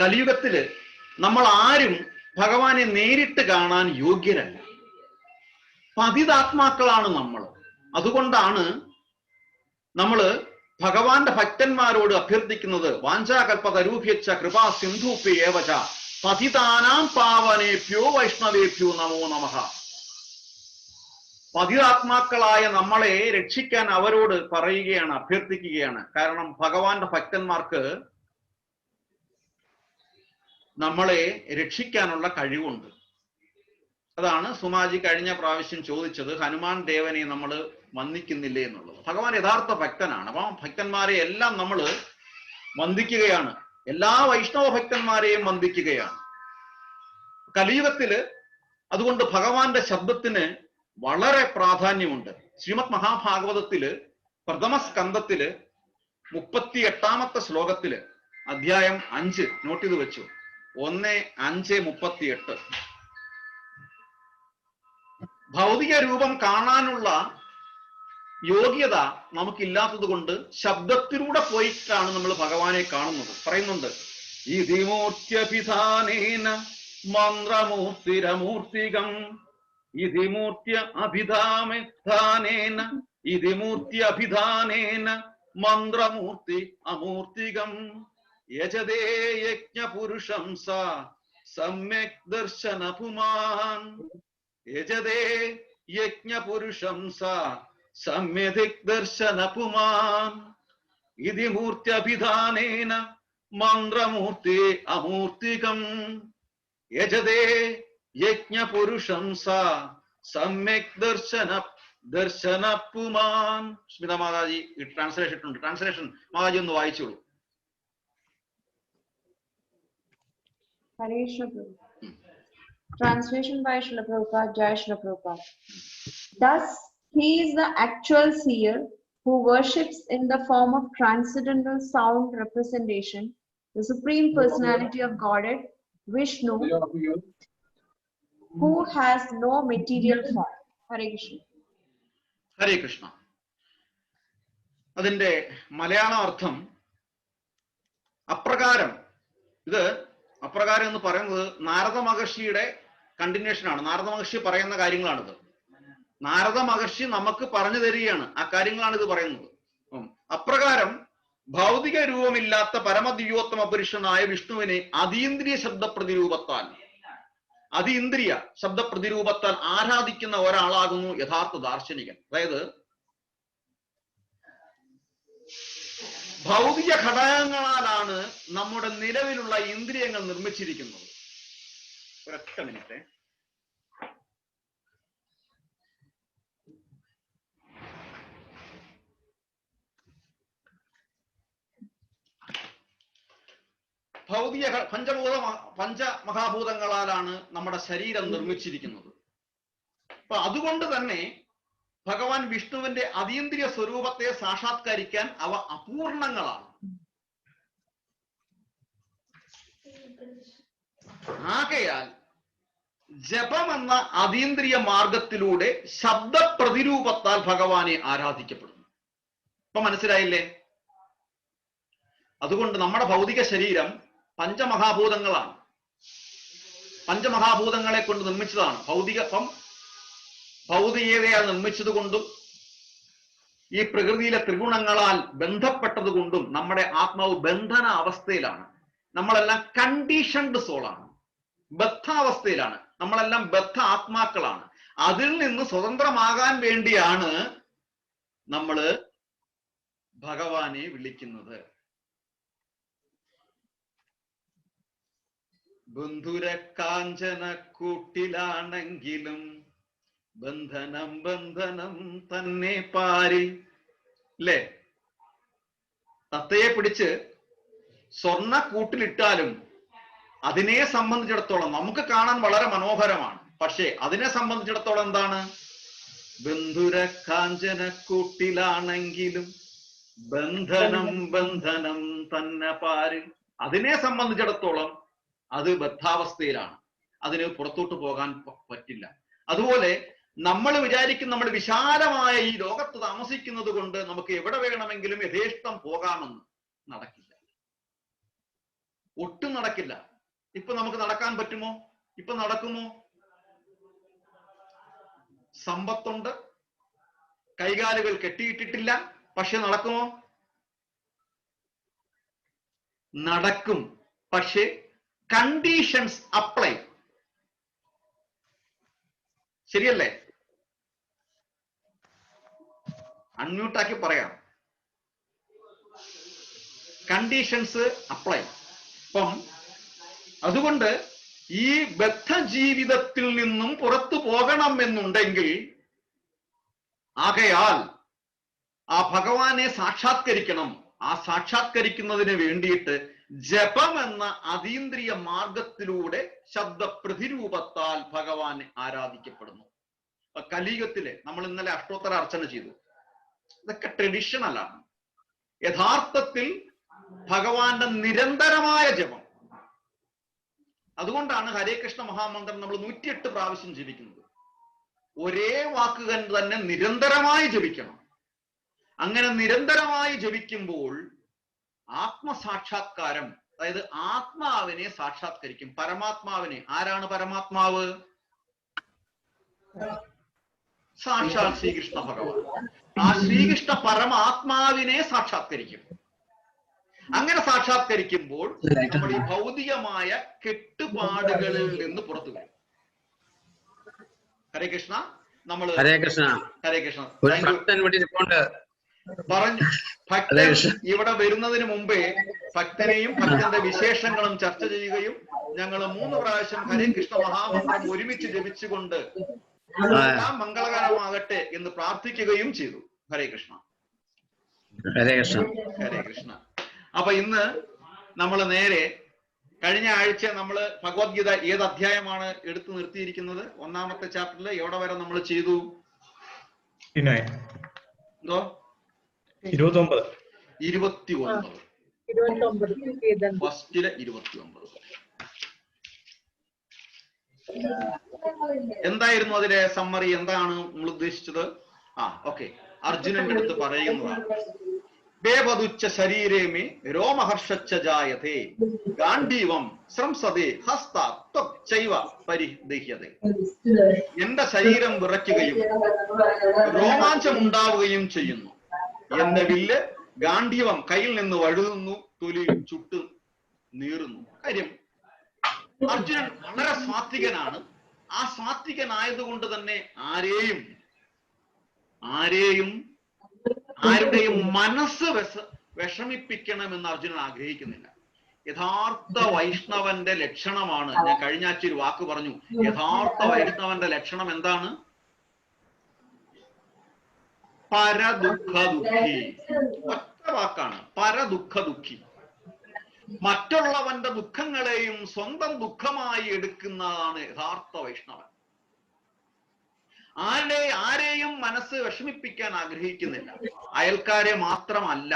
കലിയുഗത്തില് നമ്മൾ ആരും ഭഗവാനെ നേരിട്ട് കാണാൻ യോഗ്യരല്ല. പതിതാത്മാക്കളാണ് നമ്മൾ. അതുകൊണ്ടാണ് നമ്മള് ഭഗവാന്റെ ഭക്തന്മാരോട് അഭ്യർത്ഥിക്കുന്നത് വാഞ്ചാകൽപതരൂഭ്യച്ച കൃപാ സിന്ധൂപി ഏവച പതിതാനാം പാവനേഭ്യോ വൈഷ്ണവേഭ്യോ നമോ നമഃ. പതിതാത്മാക്കളായ നമ്മളെ രക്ഷിക്കാൻ അവരോട് പറയുകയാണ്, അഭ്യർത്ഥിക്കുകയാണ്. കാരണം ഭഗവാന്റെ ഭക്തന്മാർക്ക് നമ്മളെ രക്ഷിക്കാനുള്ള കഴിവുണ്ട്. അതാണ് സുമാജി കഴിഞ്ഞ പ്രാവശ്യം ചോദിച്ചത്, ഹനുമാൻ ദേവനെ നമ്മൾ വന്ദിക്കുന്നില്ലേ എന്നുള്ളത്. ഭഗവാൻ യഥാർത്ഥ ഭക്തനാണ്. അപ്പം ഭക്തന്മാരെ എല്ലാം നമ്മൾ വന്ദിക്കുകയാണ്, എല്ലാ വൈഷ്ണവ ഭക്തന്മാരെയും വന്ദിക്കുകയാണ്. കലിയുഗത്തില് അതുകൊണ്ട് ഭഗവാന്റെ ശബ്ദത്തിന് വളരെ പ്രാധാന്യമുണ്ട്. ശ്രീമദ് മഹാഭാഗവതത്തില് പ്രഥമ സ്കന്ധത്തില് 38-ാമത്തെ ശ്ലോകത്തില് അധ്യായം 5 നോട്ട് ചെയ്ത് വെച്ചു. 1:5:38. ഭൗതിക രൂപം കാണാനുള്ള യോഗ്യത നമുക്കില്ലാത്തത് കൊണ്ട് ശബ്ദത്തിലൂടെ പോയിട്ടാണ് നമ്മൾ ഭഗവാനെ കാണുന്നത്. പറയുന്നുണ്ട്, ഇതിമൂർത്യഭിധാനേന മന്ത്രമൂർത്തിരമൂർത്തികം ഇതിമൂർത്തി അഭിധാനേന ഇതിമൂർത്തി അഭിധാനേന മന്ത്രമൂർത്തി അമൂർത്തികം യജതേ യജ്ഞപുരുഷം സ സമ്യക് ദർശന പുമാൻ യജതേ യജ്ഞപുരുഷം സ സമ്യക് ദർശന പുമാൻ ഇതി മൂർത്യഭിധാനേന മന്ത്രമൂർത്തി അമൂർത്തികം യജതേ യജ്ഞപുരുഷം സ സമ്യക് ദർശന പുമാൻ. സ്മിത മാതാജി ട്രാൻസ്ലേഷൻ ഇട്ടുണ്ട്. ട്രാൻസ്ലേഷൻ മാതാജി ഒന്ന് വായിച്ചോളൂ. Hare Krishna. Translation by Srila Prabhupada. Jai Srila Prabhupada. Thus, he is the actual seer who worships in the form of transcendental sound representation, the Supreme Personality of Godhead, Vishnu, who has no material form. Hare Krishna. ഹരേ കൃഷ്ണ. അതിന്റെ മലയാള അർത്ഥം അപ്രകാരം. ഇത് അപ്രകാരം എന്ന് പറയുന്നത് നാരദ മഹർഷിയുടെ കണ്ടിന്യൂഷനാണ്. നാരദ മഹർഷി പറയുന്ന കാര്യങ്ങളാണിത്. നാരദ മഹർഷി നമുക്ക് പറഞ്ഞു തരികയാണ്, ആ കാര്യങ്ങളാണ് ഇത് പറയുന്നത്. അപ്രകാരം ഭൗതിക രൂപമില്ലാത്ത പരമദിവ്യോത്തമ പുരുഷനായ വിഷ്ണുവിനെ അതീന്ദ്രിയ ശബ്ദ പ്രതിരൂപത്താൽ ആരാധിക്കുന്ന ഒരാളാകുന്നു യഥാർത്ഥ ദാർശനികൻ. അതായത് ഭൗതിക ഘടകങ്ങളാലാണ് നമ്മുടെ നിലവിലുള്ള ഇന്ദ്രിയങ്ങൾ നിർമ്മിച്ചിരിക്കുന്നത്. ഒരൊറ്റ മിനിറ്റ്. ഭൗതിക പഞ്ചമഹാഭൂതങ്ങളാലാണ് നമ്മുടെ ശരീരം നിർമ്മിച്ചിരിക്കുന്നത്. അപ്പൊ അതുകൊണ്ട് തന്നെ ഭഗവാൻ വിഷ്ണുവിന്റെ അതീന്ദ്രിയ സ്വരൂപത്തെ സാക്ഷാത്കരിക്കാൻ അവ അപൂർണങ്ങളാണ്. ആകയാൽ ജപമെന്ന അതീന്ദ്രിയ മാർഗത്തിലൂടെ ശബ്ദ പ്രതിരൂപത്താൽ ഭഗവാനെ ആരാധിക്കപ്പെടുന്നു. ഇപ്പൊ മനസ്സിലായില്ലേ? അതുകൊണ്ട് നമ്മുടെ ഭൗതിക ശരീരം പഞ്ചമഹാഭൂതങ്ങളാണ്. പഞ്ചമഹാഭൂതങ്ങളെ കൊണ്ട് നിർമ്മിച്ചതാണ്. ഭൗതികതയാൽ നിർമ്മിച്ചത് കൊണ്ടും ഈ പ്രകൃതിയിലെ ത്രിഗുണങ്ങളാൽ ബന്ധപ്പെട്ടത് കൊണ്ടും നമ്മുടെ ആത്മാവ് ബന്ധന അവസ്ഥയിലാണ്. നമ്മളെല്ലാം കണ്ടീഷൻഡ് സോളാണ്, ബദ്ധാവസ്ഥയിലാണ്. നമ്മളെല്ലാം ബദ്ധ ആത്മാക്കളാണ്. അതിൽ നിന്ന് സ്വതന്ത്രമാകാൻ വേണ്ടിയാണ് നമ്മള് ഭഗവാനെ വിളിക്കുന്നത്. ബന്ധുരക്കാഞ്ചന കൂട്ടിലാണെങ്കിലും ബന്ധനം ബന്ധനം തന്നെ പാരി. അല്ലേ? തത്തയെ പിടിച്ച് സ്വർണ്ണ കൂട്ടിലിട്ടാലും അതിനെ സംബന്ധിച്ചിടത്തോളം നമുക്ക് കാണാൻ വളരെ മനോഹരമാണ്. പക്ഷേ അതിനെ സംബന്ധിച്ചിടത്തോളം എന്താണ്? ബന്ധുരക്കാഞ്ചന കൂട്ടിലാണെങ്കിലും ബന്ധനം ബന്ധനം തന്നെ പാരി. അതിനെ സംബന്ധിച്ചിടത്തോളം അത് ബദ്ധാവസ്ഥയിലാണ്. അതിന് പുറത്തോട്ട് പോകാൻ പറ്റില്ല. അതുപോലെ നമ്മൾ വിചാരിക്കും നമ്മൾ വിശാലമായ ഈ ലോകത്ത് താമസിക്കുന്നത് കൊണ്ട് നമുക്ക് എവിടെ വേണമെങ്കിലും യഥേഷ്ടം പോകാമെന്ന്. നടക്കില്ല. ഒട്ടും നടക്കില്ല. ഇപ്പൊ നമുക്ക് നടക്കാൻ പറ്റുമോ? ഇപ്പൊ നടക്കുമോ? സമ്പത്തുണ്ട്, കൈകാലുകൾ കെട്ടിയിട്ടിട്ടില്ല, പക്ഷെ നടക്കുമോ? നടക്കും, പക്ഷെ കണ്ടീഷൻസ് അപ്ലൈ. ശരിയല്ലേ? അൺമ്യൂട്ടാക്കി പറയാം. Conditions apply. അപ്പം അതുകൊണ്ട് ഈ ബദ്ധജീവിതത്തിൽ നിന്നും പുറത്തു പോകണം എന്നുണ്ടെങ്കിൽ, ആകയാൽ ആ ഭഗവാനെ സാക്ഷാത്കരിക്കണം. ആ സാക്ഷാത്കരിക്കുന്നതിന് വേണ്ടിയിട്ട് ജപം എന്ന അതീന്ദ്രിയ മാർഗത്തിലൂടെ ശബ്ദ പ്രതിരൂപത്താൽ ഭഗവാനെ ആരാധിക്കപ്പെടുന്നു. കലിയുഗത്തില് നമ്മൾ ഇന്നലെ അഷ്ടോത്തര അർച്ചന ചെയ്തു. ഇതൊക്കെ ട്രഡീഷണലാണ്. യഥാർത്ഥത്തിൽ ഭഗവാന്റെ നിരന്തരമായ ജപം. അതുകൊണ്ടാണ് ഹരേ കൃഷ്ണ മഹാമന്ത്രം നമ്മൾ 108 പ്രാവശ്യം ജപിക്കുന്നത്. ഒരേ വാക്കുകൾ തന്നെ നിരന്തരമായി ജപിക്കണം. അങ്ങനെ നിരന്തരമായി ജപിക്കുമ്പോൾ ആത്മസാക്ഷാത്കാരം, അതായത് ആത്മാവിനെ സാക്ഷാത്കരിക്കും, പരമാത്മാവിനെ. ആരാണ് പരമാത്മാവ്? സാക്ഷാൽ ശ്രീകൃഷ്ണ ഭഗവാൻ. ആ ശ്രീകൃഷ്ണ പരമാത്മാവിനെ സാക്ഷാത്കരിക്കും. അങ്ങനെ സാക്ഷാത്കരിക്കുമ്പോൾ നമ്മൾ ഈ ഭൗതികമായ കെട്ടുപാടുകളിൽ നിന്ന് പുറത്തു വരും. ഹരേ കൃഷ്ണ. നമ്മൾ ഹരേ കൃഷ്ണ. ഹരേ കൃഷ്ണ. പറഞ്ഞു. ഭക്തൻ ഇവിടെ വരുന്നതിന് മുമ്പേ ഭക്തനെയും ഭക്തന്റെ വിശേഷങ്ങളും ചർച്ച ചെയ്യുകയും ഞങ്ങൾ 3 പ്രാവശ്യം ഹരേ കൃഷ്ണ മഹാമന്ത്രം ഒരുമിച്ച് ജപിച്ചുകൊണ്ട് മംഗളകരമാകട്ടെ എന്ന് പ്രാർത്ഥിക്കുകയും ചെയ്തു. ഹരേ കൃഷ്ണ. ഹരേ കൃഷ്ണ. ഹരേ കൃഷ്ണ. അപ്പൊ ഇന്ന് നമ്മൾ നേരെ കഴിഞ്ഞ ആഴ്ച നമ്മൾ ഭഗവത്ഗീത ഏത് അധ്യായമാണ് എടുത്തു നിർത്തിയിരിക്കുന്നത്? 1ാമത്തെ ചാപ്റ്ററിൽ എവിടെ വരെ നമ്മൾ ചെയ്തു? എന്തോ 29. 29. ഫസ്റ്റിലെ 29. എന്തായിരുന്നു അതിലെ സമ്മറി? എന്താണ് നമ്മൾ ഉദ്ദേശിച്ചത്? ഓക്കെ. അർജുനന്റെ അടുത്ത് പറയുന്നതാണ്, ബേവതുച്ച ശരീരേമേ രോമഹർഷച്ച ജായതേ ഗാന്ധീവം ശ്രംസതേ ഹസ്തൈവ പരിദഹ്യതേ. എന്റെ ശരീരം വിറയ്ക്കുകയും രോമാഞ്ചം ഉണ്ടാവുകയും ചെയ്യുന്നു. എന്റെ വില്ല് ഗാന്ധീവം കയ്യിൽ നിന്ന് വഴുതുന്നു, തൊലി ചുട്ടു നീറുന്നു. കാര്യം, അർജുനൻ വളരെ സാത്വികനാണ്. ആ സാത്വികനായതുകൊണ്ട് തന്നെ ആരുടെയും മനസ്സ് വിഷമിപ്പിക്കണമെന്ന് അർജുനൻ ആഗ്രഹിക്കുന്നില്ല. യഥാർത്ഥ വൈഷ്ണവന്റെ ലക്ഷണമാണ്, ഞാൻ കഴിഞ്ഞ ആഴ്ച ഒരു വാക്ക് പറഞ്ഞു, യഥാർത്ഥ വൈഷ്ണവന്റെ ലക്ഷണം എന്താണ്? പരദുഃഖ ദുഃഖി. ഒറ്റ വാക്കാണ്, പരദുഃഖ ദുഃഖി. മറ്റുള്ളവന്റെ ദുഃഖങ്ങളെയും സ്വന്തം ദുഃഖമായി എടുക്കുന്നതാണ് യഥാർത്ഥ വൈഷ്ണവൻ. ആരെയും മനസ്സ് വിഷമിപ്പിക്കാൻ ആഗ്രഹിക്കുന്നില്ല. അയൽക്കാരെ മാത്രമല്ല,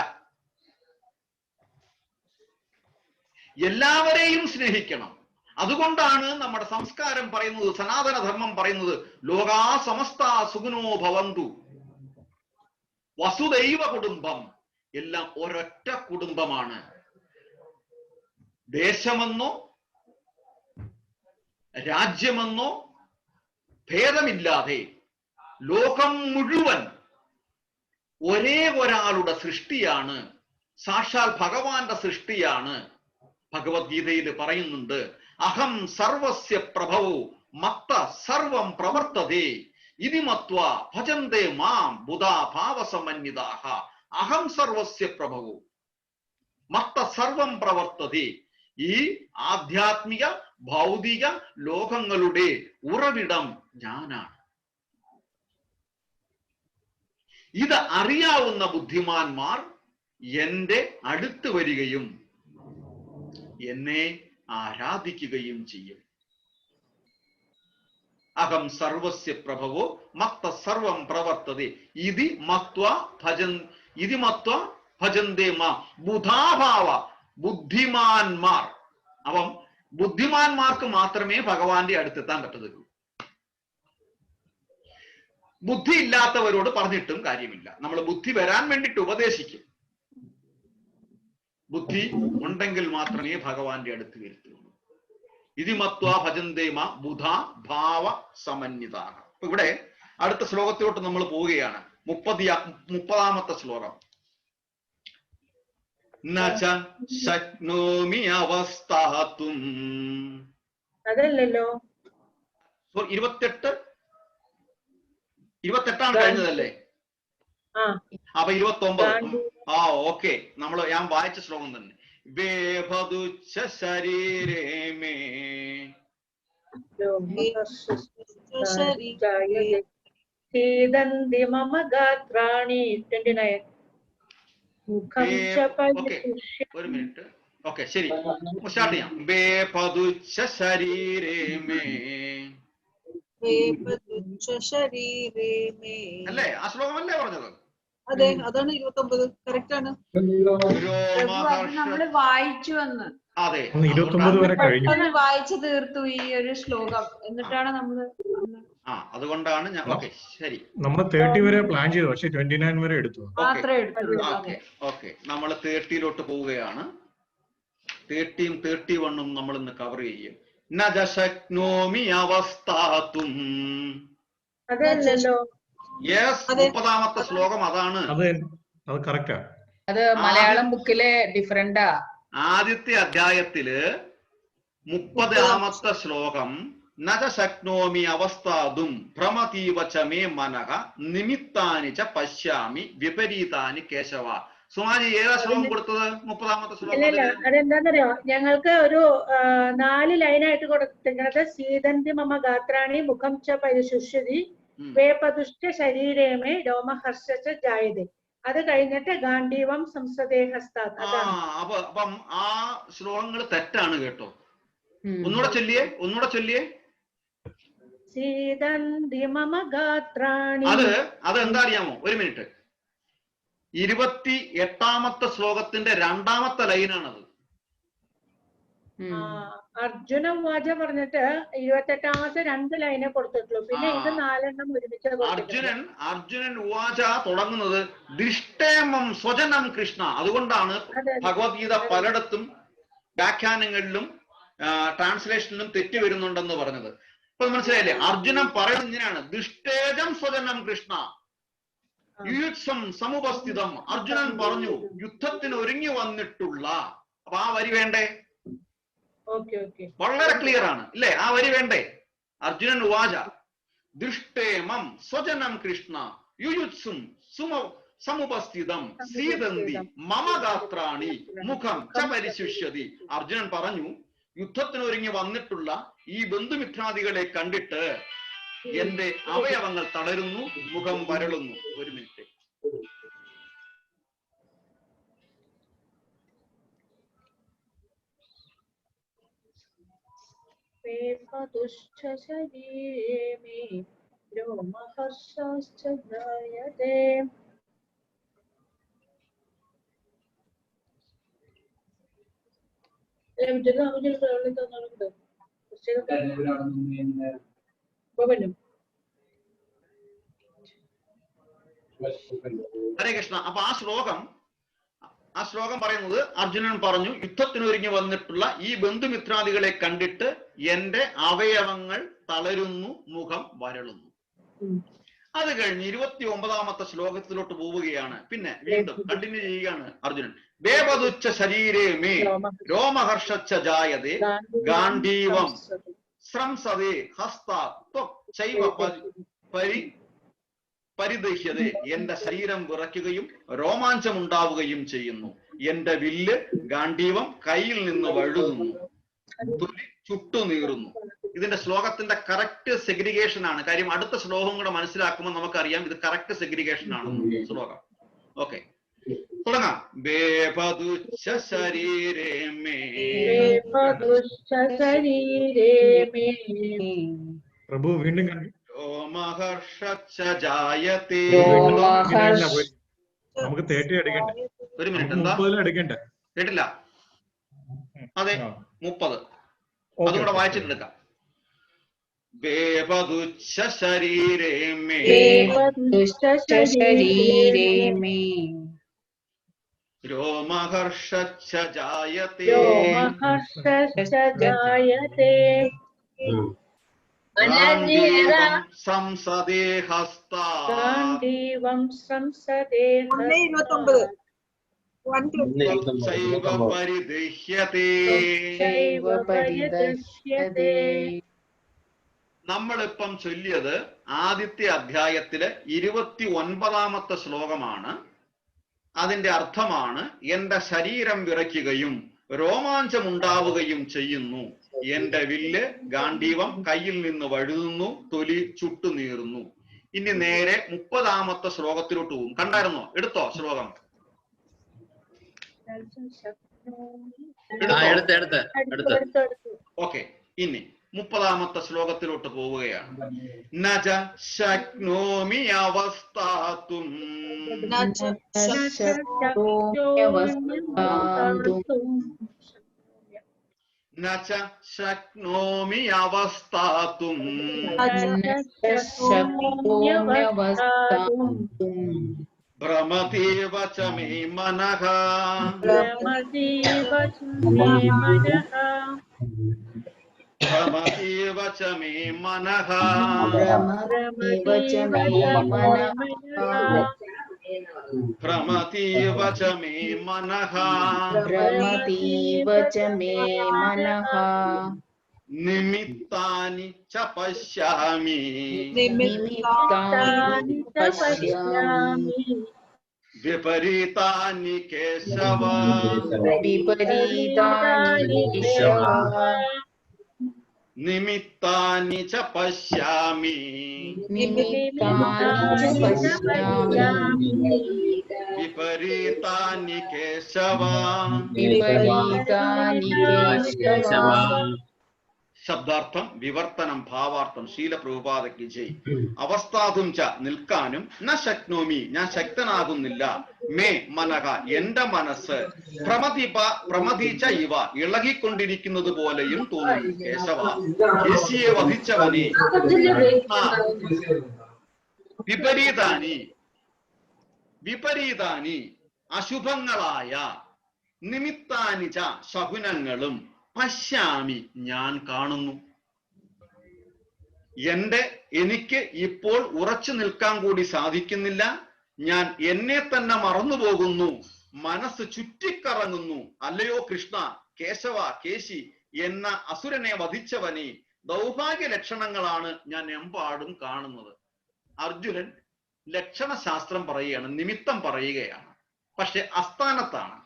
എല്ലാവരെയും സ്നേഹിക്കണം. അതുകൊണ്ടാണ് നമ്മുടെ സംസ്കാരം പറയുന്നത്, സനാതന ധർമ്മം പറയുന്നത്, ലോകാ സമസ്ത സുഖിനോ ഭവന്തു വസുദൈവ കുടുംബം. എല്ലാം ഒരൊറ്റ കുടുംബമാണ്. ദേശമെന്നോ രാജ്യമെന്നോ ഭേദമില്ലാതെ ലോകം മുഴുവൻ ഒരേ ഒരാളുടെ സൃഷ്ടിയാണ്, സാക്ഷാൽ ഭഗവാന്റെ സൃഷ്ടിയാണ്. ഭഗവത്ഗീതയിൽ പറയുന്നുണ്ട്, അഹം സർവസ്യ പ്രഭവോ മത്ത സർവം പ്രവർത്തതേ ഇതി മത്വാ ഭജന്തേ മാം ബുധാ ഭാവസമന്വിതാഹ. അഹം സർവസ്യ പ്രഭവോ മത്ത സർവം പ്രവർത്തതേ. ഈ ആധ്യാത്മിക ഭൗതിക ലോകങ്ങളുടെ ഉറവിടം ഞാനാണ്. ഇത് അറിയാവുന്ന ബുദ്ധിമാന്മാർ എന്റെ അടുത്ത് വരികയും എന്നെ ആരാധിക്കുകയും ചെയ്യും. അഹം സർവസ്യ പ്രഭവോ മത്ത സർവം പ്രവർത്തതേ ഇതി മത്വാ ഭജന്തേ മാ ബുധാഭാവ. ബുദ്ധിമാന്മാർ. അപ്പം ബുദ്ധിമാന്മാർക്ക് മാത്രമേ ഭഗവാന്റെ അടുത്തെത്താൻ പറ്റത്തുള്ളൂ. ബുദ്ധി ഇല്ലാത്തവരോട് പറഞ്ഞിട്ടും കാര്യമില്ല. നമ്മൾ ബുദ്ധി വരാൻ വേണ്ടിയിട്ട് ഉപദേശിക്കും. ബുദ്ധി ഉണ്ടെങ്കിൽ മാത്രമേ ഭഗവാന്റെ അടുത്ത് വരുത്തുള്ളൂ. ഇതിമത്വാ ഭജന്തേമ ബുധ ഭാവ സമന്വിതാഹ. അപ്പൊ ഇവിടെ അടുത്ത ശ്ലോകത്തിലോട്ട് നമ്മൾ പോവുകയാണ്. 30-ാമത്തെ ശ്ലോകം. നച ശക്നോമി അവസ്ഥാതും. അതല്ലല്ലോ 28 കഴിഞ്ഞതല്ലേ? അപ്പൊ 29. ആ ഓക്കെ, ഞാൻ വായിച്ച ശ്ലോകം തന്നെ. വേഭതുച്ഛ ശരീരേ മേ സീദന്തി മമ ഗാത്രാണി. 29. ഒരു മിനിറ്റ്. ഓക്കെ, ശരി, സ്റ്റാർട്ട് ചെയ്യാം. വേഭതുച്ഛ ശരീരേ മേ അല്ലേ? ആ ശ്ലോകമല്ലേ പറഞ്ഞത്? അതെ, അതാണ് 29. കറക്റ്റ് ആണ്. നമ്മള് വായിച്ചു വന്ന് അതെ, 29 വരെ കഴിഞ്ഞു. വായിച്ചു തീർത്തു ഈ ഒരു ശ്ലോകം. എന്നിട്ടാണ് നമ്മള് അതുകൊണ്ടാണ് ഞാൻ. ഓക്കെ, ശരി, നമ്മൾ 30 വരെ പ്ലാൻ ചെയ്തു, പക്ഷെ 29 വരെ എടുത്തു. മാത്രമേ എടുത്തുള്ളൂ. ഓക്കെ, നമ്മൾ 30-ലോട്ട് പോവുകയാണ്. 30-ഉം 31-ഉം നമ്മൾ ഇന്ന് കവർ ചെയ്യും. നജശക്നോമി അവസ്ഥാതും. അതല്ലല്ലോ. യെസ്, 30-ാമത്തെ ശ്ലോകം അതാണ്. അത് കറക്റ്റാ. അത് മലയാളം ബുക്കിലെ ഡിഫറെന്റാ. ആദ്യത്തെ അധ്യായത്തില് 30-ാമത്തെ ശ്ലോകം. നജശക്നോമി അവസ്ഥാതും ഭ്രമതീവ ച മേ മനഃ നിമിത്താനി ച പശ്യാമി വിപരീതാനി കേശവ. സുമാജി ഏതാ ശ്ലോകം കൊടുത്തത്? 30-ാമത്തെ ശ്ലോകം. അതെന്താന്നറിയോ, ഞങ്ങൾക്ക് ഒരു 4 ലൈനായിട്ട് കൊടുത്തിരിക്കുന്നത്. സീതന്തി മമ ഗാത്രാണി മുഖം ച പരിശുഷ്യതി വേപതുഷ്ട ശരീരേമേ രോമഹർഷ ച ജായതേ. അത് കഴിഞ്ഞിട്ട് ഗാന്ധീവം സംസദേഹസ്താത്. അപ്പം ആ ശ്ലോകങ്ങൾ തെറ്റാണ് കേട്ടോ. ഒന്നുകൂടെ ചൊല്ലിയേ. സീതന്തി മമ ഗാത്രാണി. അത് എന്താ അറിയാമോ? ഒരു മിനിറ്റ്. 28-ാമത്തെ ശ്ലോകത്തിന്റെ 2-ാമത്തെ ലൈനാണത്. അർജുന വാച പറഞ്ഞിട്ട് 28-ാമത്തെ 2 ലൈനെ കൊടുത്തിട്ടുള്ളൂ. പിന്നെ ഇത് 4 എണ്ണം ഒരുമിച്ച്. അർജുനൻ വാച തുടങ്ങുന്നത് ദിഷ്ടേമം സ്വജനം കൃഷ്ണ. അതുകൊണ്ടാണ് ഭഗവത്ഗീത പലയിടത്തും വ്യാഖ്യാനങ്ങളിലും ട്രാൻസ്ലേഷനിലും തെറ്റി വരുന്നുണ്ടെന്ന് പറഞ്ഞത്. ഇപ്പൊ മനസ്സിലായില്ലേ? അർജുനൻ പറയുന്നത് ഇങ്ങനെയാണ്: ദുഷ്ടേജം സ്വജനം കൃഷ്ണ യുയുത്സം സമുപസ്ഥിതം. അർജുനൻ പറഞ്ഞു യുദ്ധത്തിന് ഒരുങ്ങി വന്നിട്ടുള്ള. അപ്പൊ ആ വരി വേണ്ടേ? വളരെ ക്ലിയർ ആണ് ഇല്ലേ? ആ വരി വേണ്ടേ? അർജുനൻ വാച ദുഷ്ടേമം സ്വജനം കൃഷ്ണ യുയുത്സും സമുപസ്ഥിതം സീതന്തി മമ ഗാത്രാണി മുഖം ച പരിശുഷ്യതി. അർജുനൻ പറഞ്ഞു യുദ്ധത്തിനൊരുങ്ങി വന്നിട്ടുള്ള ഈ ബന്ധുമിത്രാദികളെ കണ്ടിട്ട് എന്റെ അവയവങ്ങൾ തളരുന്നു, മുഖം വരളുന്നു. ഒരു മിനിറ്റ്. ഹരേ കൃഷ്ണ. അപ്പൊ ആ ശ്ലോകം പറയുന്നത് അർജുനൻ പറഞ്ഞു യുദ്ധത്തിനൊരുങ്ങി വന്നിട്ടുള്ള ഈ ബന്ധുമിത്രാദികളെ കണ്ടിട്ട് എന്റെ അവയവങ്ങൾ തളരുന്നു, മുഖം വരളുന്നു. അത് കഴിഞ്ഞ് 29-ാമത്തെ ശ്ലോകത്തിലോട്ട് പോവുകയാണ്. പിന്നെ വീണ്ടും കണ്ടിന്യൂ ചെയ്യുകയാണ് അർജുനൻ. വേപതുച്ഛ ശരീരേ മേ രോമഹർഷ ജായതേ ഗാന്ധീവം സ്രംസതേ ഹസ്ത ചൈവ പരിദഹ്യതേ. എന്റെ ശരീരം വിറയ്ക്കുകയും രോമാഞ്ചം ഉണ്ടാവുകയും ചെയ്യുന്നു. എന്റെ വില്ല് ഗാന്ധീവം കയ്യിൽ നിന്ന് വഴുതുന്നു, തൊലി ചുട്ടുനീറുന്നു. ഇതിന്റെ ശ്ലോകത്തിന്റെ കറക്റ്റ് സെഗ്രിഗേഷൻ ആണ്. കാര്യം അടുത്ത ശ്ലോകം കൂടെ മനസ്സിലാക്കുമ്പോൾ നമുക്കറിയാം ഇത് കറക്റ്റ് സെഗ്രിഗേഷൻ ആണെന്ന് ശ്ലോകം. ഓക്കെ, തുടങ്ങാം. വേപതുച്ഛ ശരീരേ മേ പ്രഭു വീണ്ടും രോമഹർഷ ജായതേ. നമുക്ക് 30 എടുക്കണ്ടേ? ഒരു മിനിറ്റ്. എന്താ 30 എടുക്കണ്ടേ? കേട്ടില്ല? അതെ, 30. അതുകൂടെ വായിച്ചിട്ടെടുക്കാം. വേപതുച്ഛ ശരീരേ മേ രോമഹർഷശ്ച ജായത്തെ രോമഹർഷശ്ച ജായത്തെ ഗാണ്ഡീവം സംസദേ ഹസ്താത് ഗാണ്ഡീവം സംസദേ 1:29 തച്ചൈവ പരിദഹ്യത്തെ. ചൈവ പരിദശ്യത്തെ. നമ്മളിപ്പം ചൊല്ലിയത് ആദ്യത്തെ അധ്യായത്തിലെ 29ാമത്തെ ശ്ലോകമാണ്. അതിന്റെ അർത്ഥമാണ് എന്റെ ശരീരം വിറയ്ക്കുകയും രോമാഞ്ചമുണ്ടാവുകയും ചെയ്യുന്നു. എന്റെ വില്ല് ഗാണ്ഡീവം കയ്യിൽ നിന്ന് വഴുതുന്നു, തൊലി ചുട്ടുനീറുന്നു. ഇനി നേരെ 30ാമത്തെ ശ്ലോകത്തിലോട്ട് പോകും. കണ്ടായിരുന്നോ? എടുത്തോ ശ്ലോകം? എടുത്ത് ഓക്കെ, ഇനി 30ാമത്തെ ശ്ലോകത്തിലോട്ട് പോവുകയാണ്. നജ ശക്നോമി അവസ്ഥാതും നച ശക്നോമി അവസ്ഥാതും ഭ്രമതീവ ച മേ മനഃ ഭ്രമതീവ ച മേ മനഃ ഭ്രമതീവ ച മേ മനഃ നിമിത്താനി ച പശ്യാമി വിപരീതാനി കേശവ നിമിത്താനി ച പശ്യാമി വിപരീതാനി കേശവ. ശബ്ദാർത്ഥം, വിവർത്തനം, ഭാവാർത്ഥം. ശീല പ്രഭുപാദയ്ക്ക് ജയ്. അവസ്ഥാതും ച നിൽക്കാനും, ന ശക്നോമി ഞാൻ ശക്തനാകുന്നില്ല, മേ മനഃ എന്റെ മനസ്സ്, പ്രമതീച്ച ഇവ ഇളകിക്കൊണ്ടിരിക്കുന്നത് പോലെയും തോന്നുന്നു. കേശവ കേശിയെ വധിച്ചവനെ. വിപരീതാനി അശുഭങ്ങളായ, നിമിത്താനി ച ശകുനങ്ങളും, പശ്യാമി ഞാൻ കാണുന്നു. എനിക്ക് ഇപ്പോൾ ഉറച്ചു നിൽക്കാൻ കൂടി സാധിക്കുന്നില്ല. ഞാൻ എന്നെ തന്നെ മറന്നുപോകുന്നു. മനസ്സ് ചുറ്റിക്കറങ്ങുന്നു. അല്ലയോ കൃഷ്ണ, കേശവ, കേശി എന്ന അസുരനെ വധിച്ചവനെ, ദൗർഭാഗ്യ ലക്ഷണങ്ങളാണ് ഞാൻ എമ്പാടും കാണുന്നത്. അർജുനൻ ലക്ഷണശാസ്ത്രം പറയുകയാണ്, നിമിത്തം പറയുകയാണ്, പക്ഷെ അസ്ഥാനത്താണ്.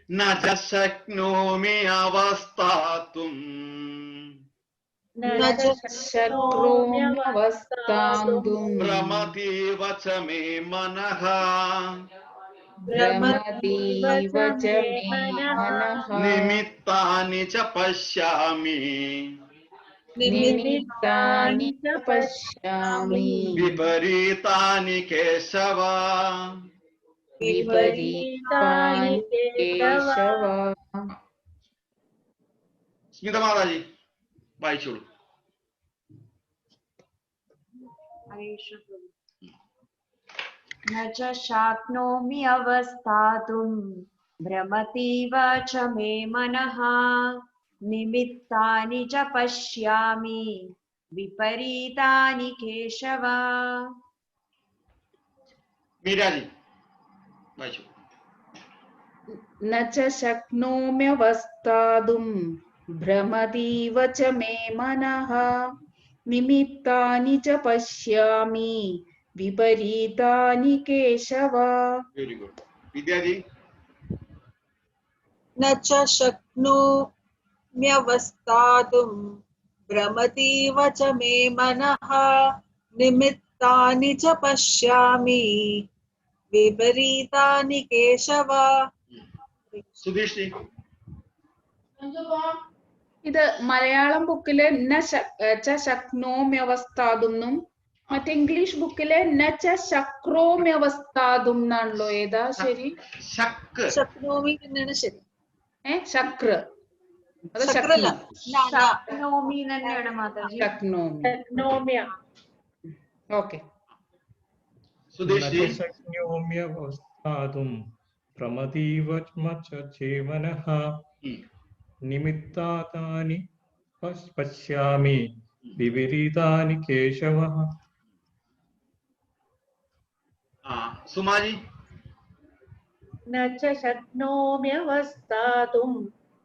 നജ ശക്നോമി അവസ്ഥാതും ഭ്രമതീവ ച മേ മനഃ നിമിത്താനി ച പശ്യാമി വിപരീതാനി കേശവ. സ്മിത മാതാജി വായിച്ചോളൂ. न च शक्नोमि अवस्थातुं भ्रमतीव च मे मनः निमित्तानि च पश्यामि विपरीतानि केशव. മീരാജി വായിച്ചു. न च शक्नोम्यवस्थातुं भ्रमतीव च मे मनः निमित्तानि च पश्यामि विपरीतानि केशव. Very good. വിദ്യാജി. न च शक्नोम्यवस्थातुं भ्रमतीव च मे मनः निमित्तानि च पश्यामि विपरीतानि केशव. സുധീഷ് ജി. ഇത് മലയാളം ബുക്കില് ന ച ശക്നോമ്യവസ്ഥാതും, മറ്റേ ഇംഗ്ലീഷ് ബുക്കില് ന ച ശക്രോമ്യവസ്ഥാതും എന്നാണല്ലോ. ഏതാ ശരി? ശക്നോമി തന്നെയാണ് ശരി. ശക്ര അത് ശക്രല്ല, शक्नोमि തന്നെയാണ് മാതാജി. ശക്നോമ്യ. ഓക്കെ. സുധീഷ് ജി. അവസ്ഥാതും പ്രമദീവ ചേമനഃ നിമിത്താനി പശ്യാമി വിപരീതാനി കേശവഃ. സുമാജി. न च शक्नोम्यवस्थातुं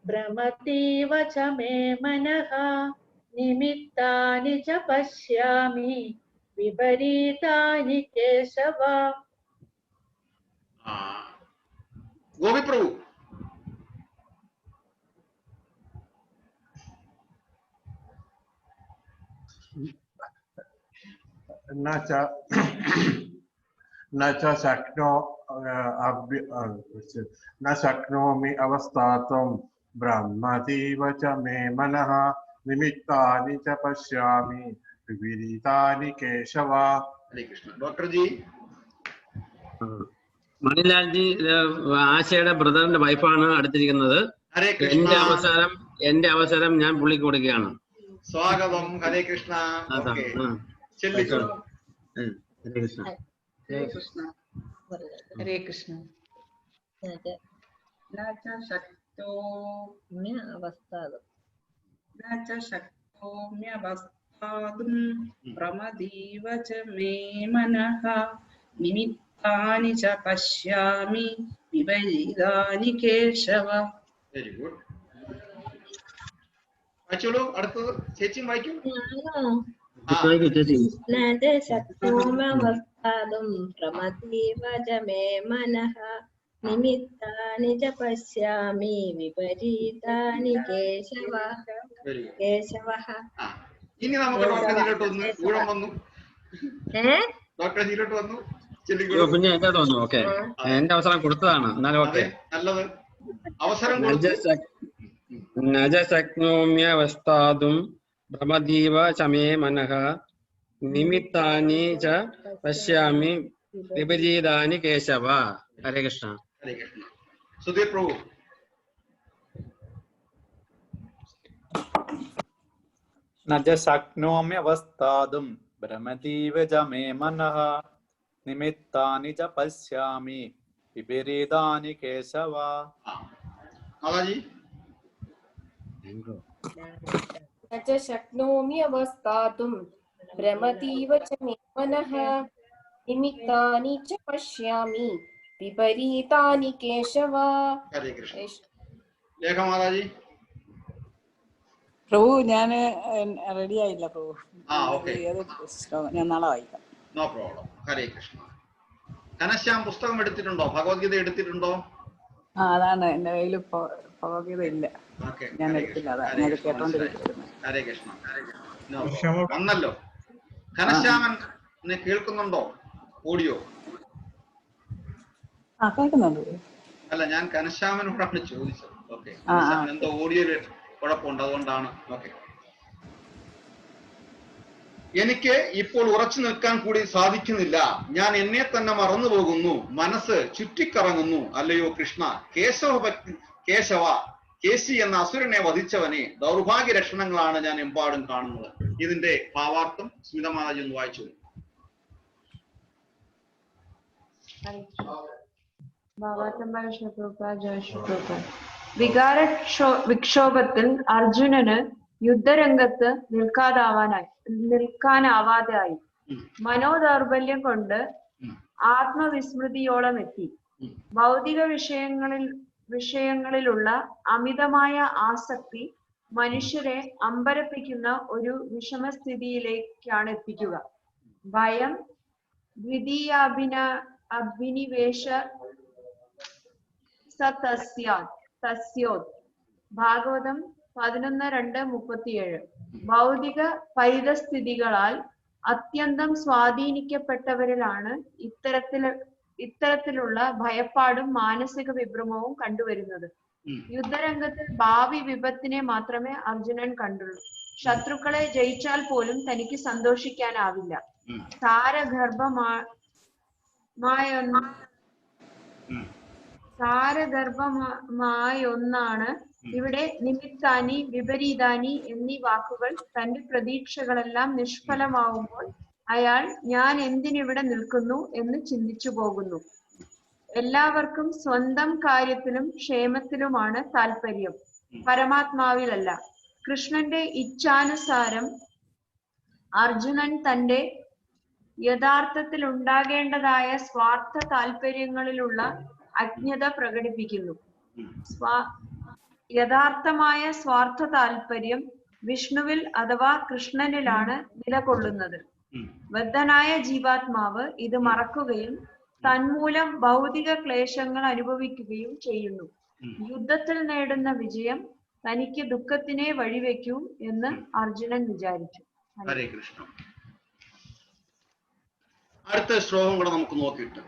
भ्रमतीव च मे मनः निमित्तानि च पश्यामि विपरीतानि केशव. ഗോപി പ്രഭു. न शक्नोमि अवस्थातुं ब्रह्मतीव च मे मनः निमित्तानि च पश्यामि विपरीतानि केशव. ഹരേ കൃഷ്ണ. ഡോക്ടർ ജി. മണിലാൽജി ആശയുടെ ബ്രദറിന്റെ വൈഫാണ് അടുത്തിരിക്കുന്നത്. എന്റെ അവസരം ഞാൻ പുള്ളിക്ക് കൊടുക്കുകയാണ്. സ്വാഗതം. ഹരേ കൃഷ്ണ. ഹരേ കൃഷ്ണ. ഹരേ കൃഷ്ണ. ശക്തോമ്യവസ്ഥാതും പ്രമദീവ ച മേ മനഃ നിമിത്താനി ച പശ്യാമി വിപരീതാനി കേശവ. Very good. വായിച്ചോളൂ. അടുത്തത് ചേച്ചിയും വായിക്കും. ശക്തോമ്യവസ്ഥാതും പ്രമദീവ ച മേ മനഃ നിമിത്താനി ച പശ്യാമി വിപരീതാനി കേശവ. കേശവഃ. ഇനി നമുക്ക് ഡോക്ടർ ജിയിലോട്ട് വന്നു. ഊഴം വന്നു. ഡോക്ടർ ജിയിലോട്ട് വന്നു. പിന്നെ എന്റെ വന്നു. ഓക്കെ, എന്റെ അവസരം കൊടുത്തതാണ്. എന്നാലും ഓക്കെ, നല്ലത്. അവസരം നജ ശക്നോമ്യവസ്ഥാതും ഭ്രമദീവ ച മേ മനഃ നിമിത്താനി ച പശ്യാമി വിപരീതാനി കേശവ. ഹരേ കൃഷ്ണ. ഹരേ കൃഷ്ണ. സുധീർ പ്രഭു. നജ ശക്നോമ്യവസ്ഥാതും ഭ്രമതീവ ച മേ മനഃ നിമിത്താനി ച പശ്യാമി വിപരീതാനി കേശവ. മാതാജി. न च शक्नोम्यवस्थातुं भ्रमतीव च मे मनः निमित्तानि च पश्यामि विपरीतानि केशव. ഹരേ കൃഷ്ണ. ലേഖ മാതാജി. പ്രഭു ഞാൻ റെഡി ആയില്ല പ്രഭു. ഞാൻ നാളെ വായിക്കാം. No problem. ഹരേ കൃഷ്ണ. ഘനശ്യാം പുസ്തകം എടുത്തിട്ടുണ്ടോ? ഭഗവത്ഗീത എടുത്തിട്ടുണ്ടോ? അതാണ് എന്റെ കയ്യിൽ ഭഗവത്ഗീത ഇല്ല. ഞാൻ എടുത്തില്ല. അതാ ഞാൻ കേട്ടോണ്ടിരിക്കുന്നത്. ഹരേ കൃഷ്ണ. വന്നല്ലോ. ഘനശ്യാമൻ കേൾക്കുന്നുണ്ടോ ഓഡിയോ? കേൾക്കുന്നുണ്ട്. അല്ല, ഞാൻ ഘനശ്യാമനോടാണ് ചോദിച്ചത്. ഓക്കെ, ഘനശ്യാമൻ എന്തോ ഓഡിയോയില് കുഴപ്പമുണ്ട്, അതുകൊണ്ടാണ്. ഓക്കെ. എനിക്ക് ഇപ്പോൾ ഉറച്ചു നിൽക്കാൻ കൂടി സാധിക്കുന്നില്ല. ഞാൻ എന്നെ തന്നെ മറന്നു പോകുന്നു. മനസ്സ് ചുറ്റിക്കറങ്ങുന്നു. അല്ലയോ കൃഷ്ണ. കേശവ, കേശി എന്ന അസുരനെ വധിച്ചവനെ ദൗർഭാഗ്യ ലക്ഷണങ്ങളാണ് ഞാൻ എമ്പാടും കാണുന്നത്. ഇതിന്റെ ഭാവാർത്ഥം സ്മിതമാതാജി ഒന്ന് വായിച്ചു. വിക്ഷോഭത്തിൽ അർജുനന് യുദ്ധരംഗത്ത് നിൽക്കാനാവാതെയായി. മനോദൗർബല്യം കൊണ്ട് ആത്മവിസ്മൃതിയോളം എത്തി. ഭൗതിക വിഷയങ്ങളിലുള്ള അമിതമായ ആസക്തി മനുഷ്യരെ അമ്പരപ്പിക്കുന്ന ഒരു വിഷമസ്ഥിതിയിലേക്കാണ് എത്തിക്കുക. ഭയം, ദ്വിതീയാഭിനിവേശ തസ്യോത്. ഭാഗവതം 11:2-37. ഭൗതിക പരിതസ്ഥിതികളാൽ അത്യന്തം സ്വാധീനിക്കപ്പെട്ടവരിലാണ് ഇത്തരത്തിലുള്ള ഭയപ്പാടും മാനസിക വിഭ്രമവും കണ്ടുവരുന്നത്. യുദ്ധരംഗത്തിൽ ഭാവി വിപത്തിനെ മാത്രമേ അർജുനൻ കണ്ടുള്ളൂ. ശത്രുക്കളെ ജയിച്ചാൽ പോലും തനിക്ക് സന്തോഷിക്കാനാവില്ല. സാരഗർഭമായൊന്നാണ് ഇവിടെ നിമിത്താനി, വിപരീതാനി എന്നീ വാക്കുകൾ. തന്റെ പ്രതീക്ഷകളെല്ലാം നിഷ്ഫലമാവുമ്പോൾ അയാൾ ഞാൻ എന്തിനിവിടെ നിൽക്കുന്നു എന്ന് ചിന്തിച്ചു പോകുന്നു. എല്ലാവർക്കും സ്വന്തം കാര്യത്തിലും ക്ഷേമത്തിലുമാണ് താല്പര്യം, പരമാത്മാവിലല്ല. കൃഷ്ണന്റെ ഇച്ഛാനുസാരം അർജുനൻ തന്റെ യഥാർത്ഥത്തിൽ ഉണ്ടാകേണ്ടതായ സ്വാർത്ഥ താല്പര്യങ്ങളിലുള്ള അജ്ഞത പ്രകടിപ്പിക്കുന്നു. യഥാർത്ഥമായ സ്വാർത്ഥ താല്പര്യം വിഷ്ണുവിൽ അഥവാ കൃഷ്ണനിലാണ് നിലകൊള്ളുന്നത്. ബദ്ധനായ ജീവാത്മാവ് ഇത് മറക്കുകയും തന്മൂലം ഭൗതിക ക്ലേശങ്ങൾ അനുഭവിക്കുകയും ചെയ്യുന്നു. യുദ്ധത്തിൽ നേടുന്ന വിജയം തനിക്ക് ദുഃഖത്തിനെ വഴിവെക്കൂ എന്ന് അർജുനൻ വിചാരിച്ചു. ഹരേ കൃഷ്ണ. അടുത്ത ശ്ലോകം കൂടെ നമുക്ക് നോക്കിയിട്ട്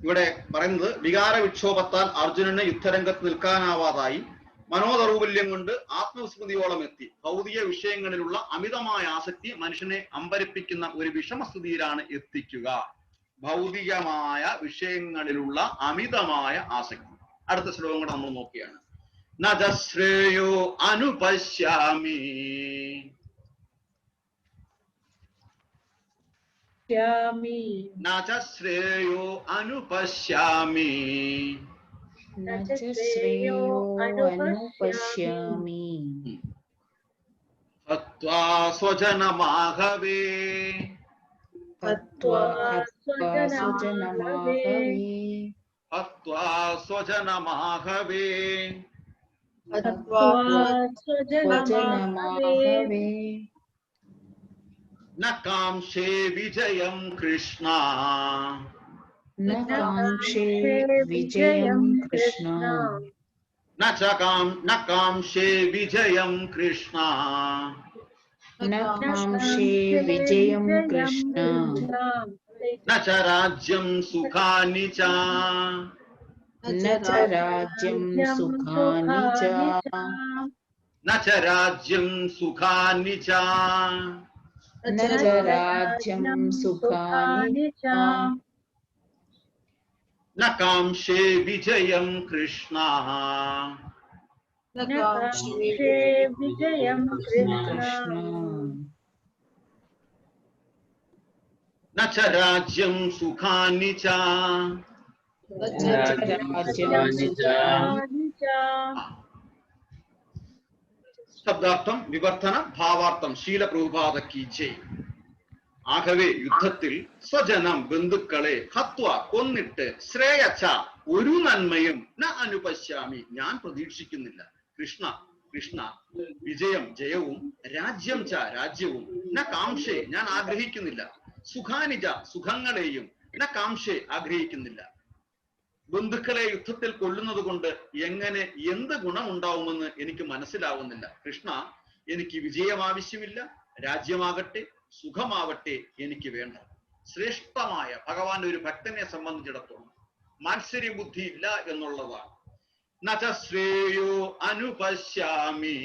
ഇവിടെ പറയുന്നത്, വികാര വിക്ഷോഭത്താൽ അർജുനന് യുദ്ധരംഗത്ത് നിൽക്കാനാവാതായി മനോദൗർബല്യം കൊണ്ട് ആത്മവിസ്മൃതിയോളം എത്തി. ഭൗതിക വിഷയങ്ങളിലുള്ള അമിതമായ ആസക്തി മനുഷ്യനെ അമ്പരിപ്പിക്കുന്ന ഒരു വിഷമസ്ഥിതിയിലാണ് എത്തിക്കുക. ഭൗതികമായ വിഷയങ്ങളിലുള്ള അമിതമായ ആസക്തി. അടുത്ത ശ്ലോകം കൂടെ നമ്മൾ നോക്കിയാണ്. നശ്രേയോ അനുപശ്യാമി ശ്രേയോ അനുപശ്യാമി ഹത്വാ സ്വജനമാഹവേ ഹത്വാ സ്വജനമാഹവേ ന കാംക്ഷേ വിജയം കൃഷ്ണ ന കാംക്ഷേ വിജയം കൃഷ്ണ ന ച രാജ്യം സുഖാനി ച ന ച രാജ്യം സുഖാനി ച ന കാംക്ഷേ വിജയം കൃഷ്ണ ന ച രാജ്യം സുഖാനി ച. ശബ്ദാർത്ഥം, വിവർത്തന, ഭാവാർത്ഥം. ശീല പ്രഭുപാദ കീ ജയ്. ആകവേ യുദ്ധത്തിൽ സ്വജനം ബന്ധുക്കളെ ഹത്വ കൊന്നിട്ട് ശ്രേയച്ച ഒരു നന്മയും ന അനുപശ്യാമി ഞാൻ പ്രതീക്ഷിക്കുന്നില്ല. കൃഷ്ണ വിജയം ജയവും രാജ്യം ച രാജ്യവും ന കാംക്ഷേ ഞാൻ ആഗ്രഹിക്കുന്നില്ല. സുഖാനിജ സുഖങ്ങളെയും ന കാംക്ഷേ ആഗ്രഹിക്കുന്നില്ല. ബന്ധുക്കളെ യുദ്ധത്തിൽ കൊല്ലുന്നത് കൊണ്ട് എന്ത് ഗുണമുണ്ടാവുമെന്ന് എനിക്ക് മനസ്സിലാവുന്നില്ല. കൃഷ്ണ, എനിക്ക് വിജയം ആവശ്യമില്ല, രാജ്യമാകട്ടെ സുഖമാവട്ടെ എനിക്ക് വേണ്ട. ശ്രേഷ്ഠമായ ഭഗവാന്റെ ഒരു ഭക്തനെ സംബന്ധിച്ചിടത്തോളം മാത്സര്യ ബുദ്ധി ഇല്ല എന്നുള്ളതാണ്. ന ച ശ്രേയോ അനുപശ്യാമി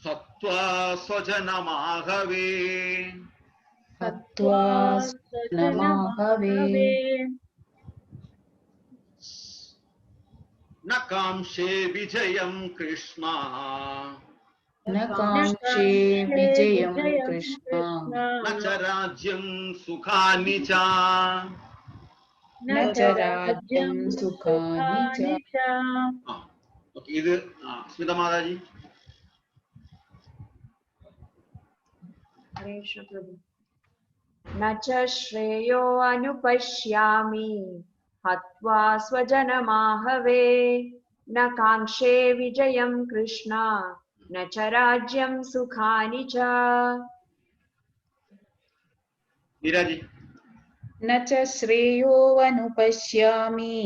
ഹത്വാ സ്വജനമാഹവേ ന കാംക്ഷേ വിജയം കൃഷ്ണ ന ച രാജ്യം സുഖാനി ച. ഇത് സ്മിത മാതാജി. ന ച ശ്രേയോ അനുപശ്യാമി ഹത്വാ സ്വജനമാഹവേ ന കാംക്ഷേ വിജയം കൃഷ്ണ ന ച രാജ്യം സുഖാനി ച. ന ച ശ്രേയോ അനുപശ്യാമി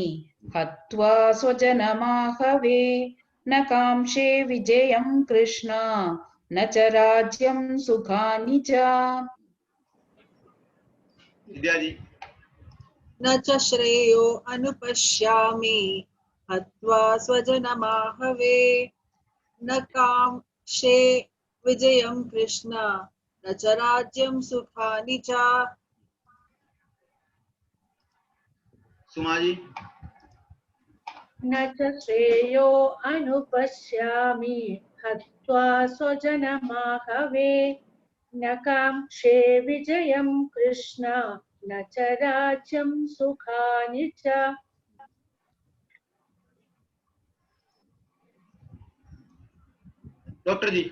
ഹത്വാ സ്വജനമാഹവേ ന കാംക്ഷേ വിജയം കൃഷ്ണ ന ച രാജ്യം സുഖാനി ച. न च श्रेयो अनुपश्यामि हत्वा स्वजनमाहवे न कांक्षे विजयं कृष्ण न च राज्यं सुखानि च. सुमाजी. न च श्रेयो अनुपश्यामि हत्वा स्वजनमाहवे न काङ्क्षे विजयं कृष्ण न च राज्यं सुखानि च. डॉक्टर जी.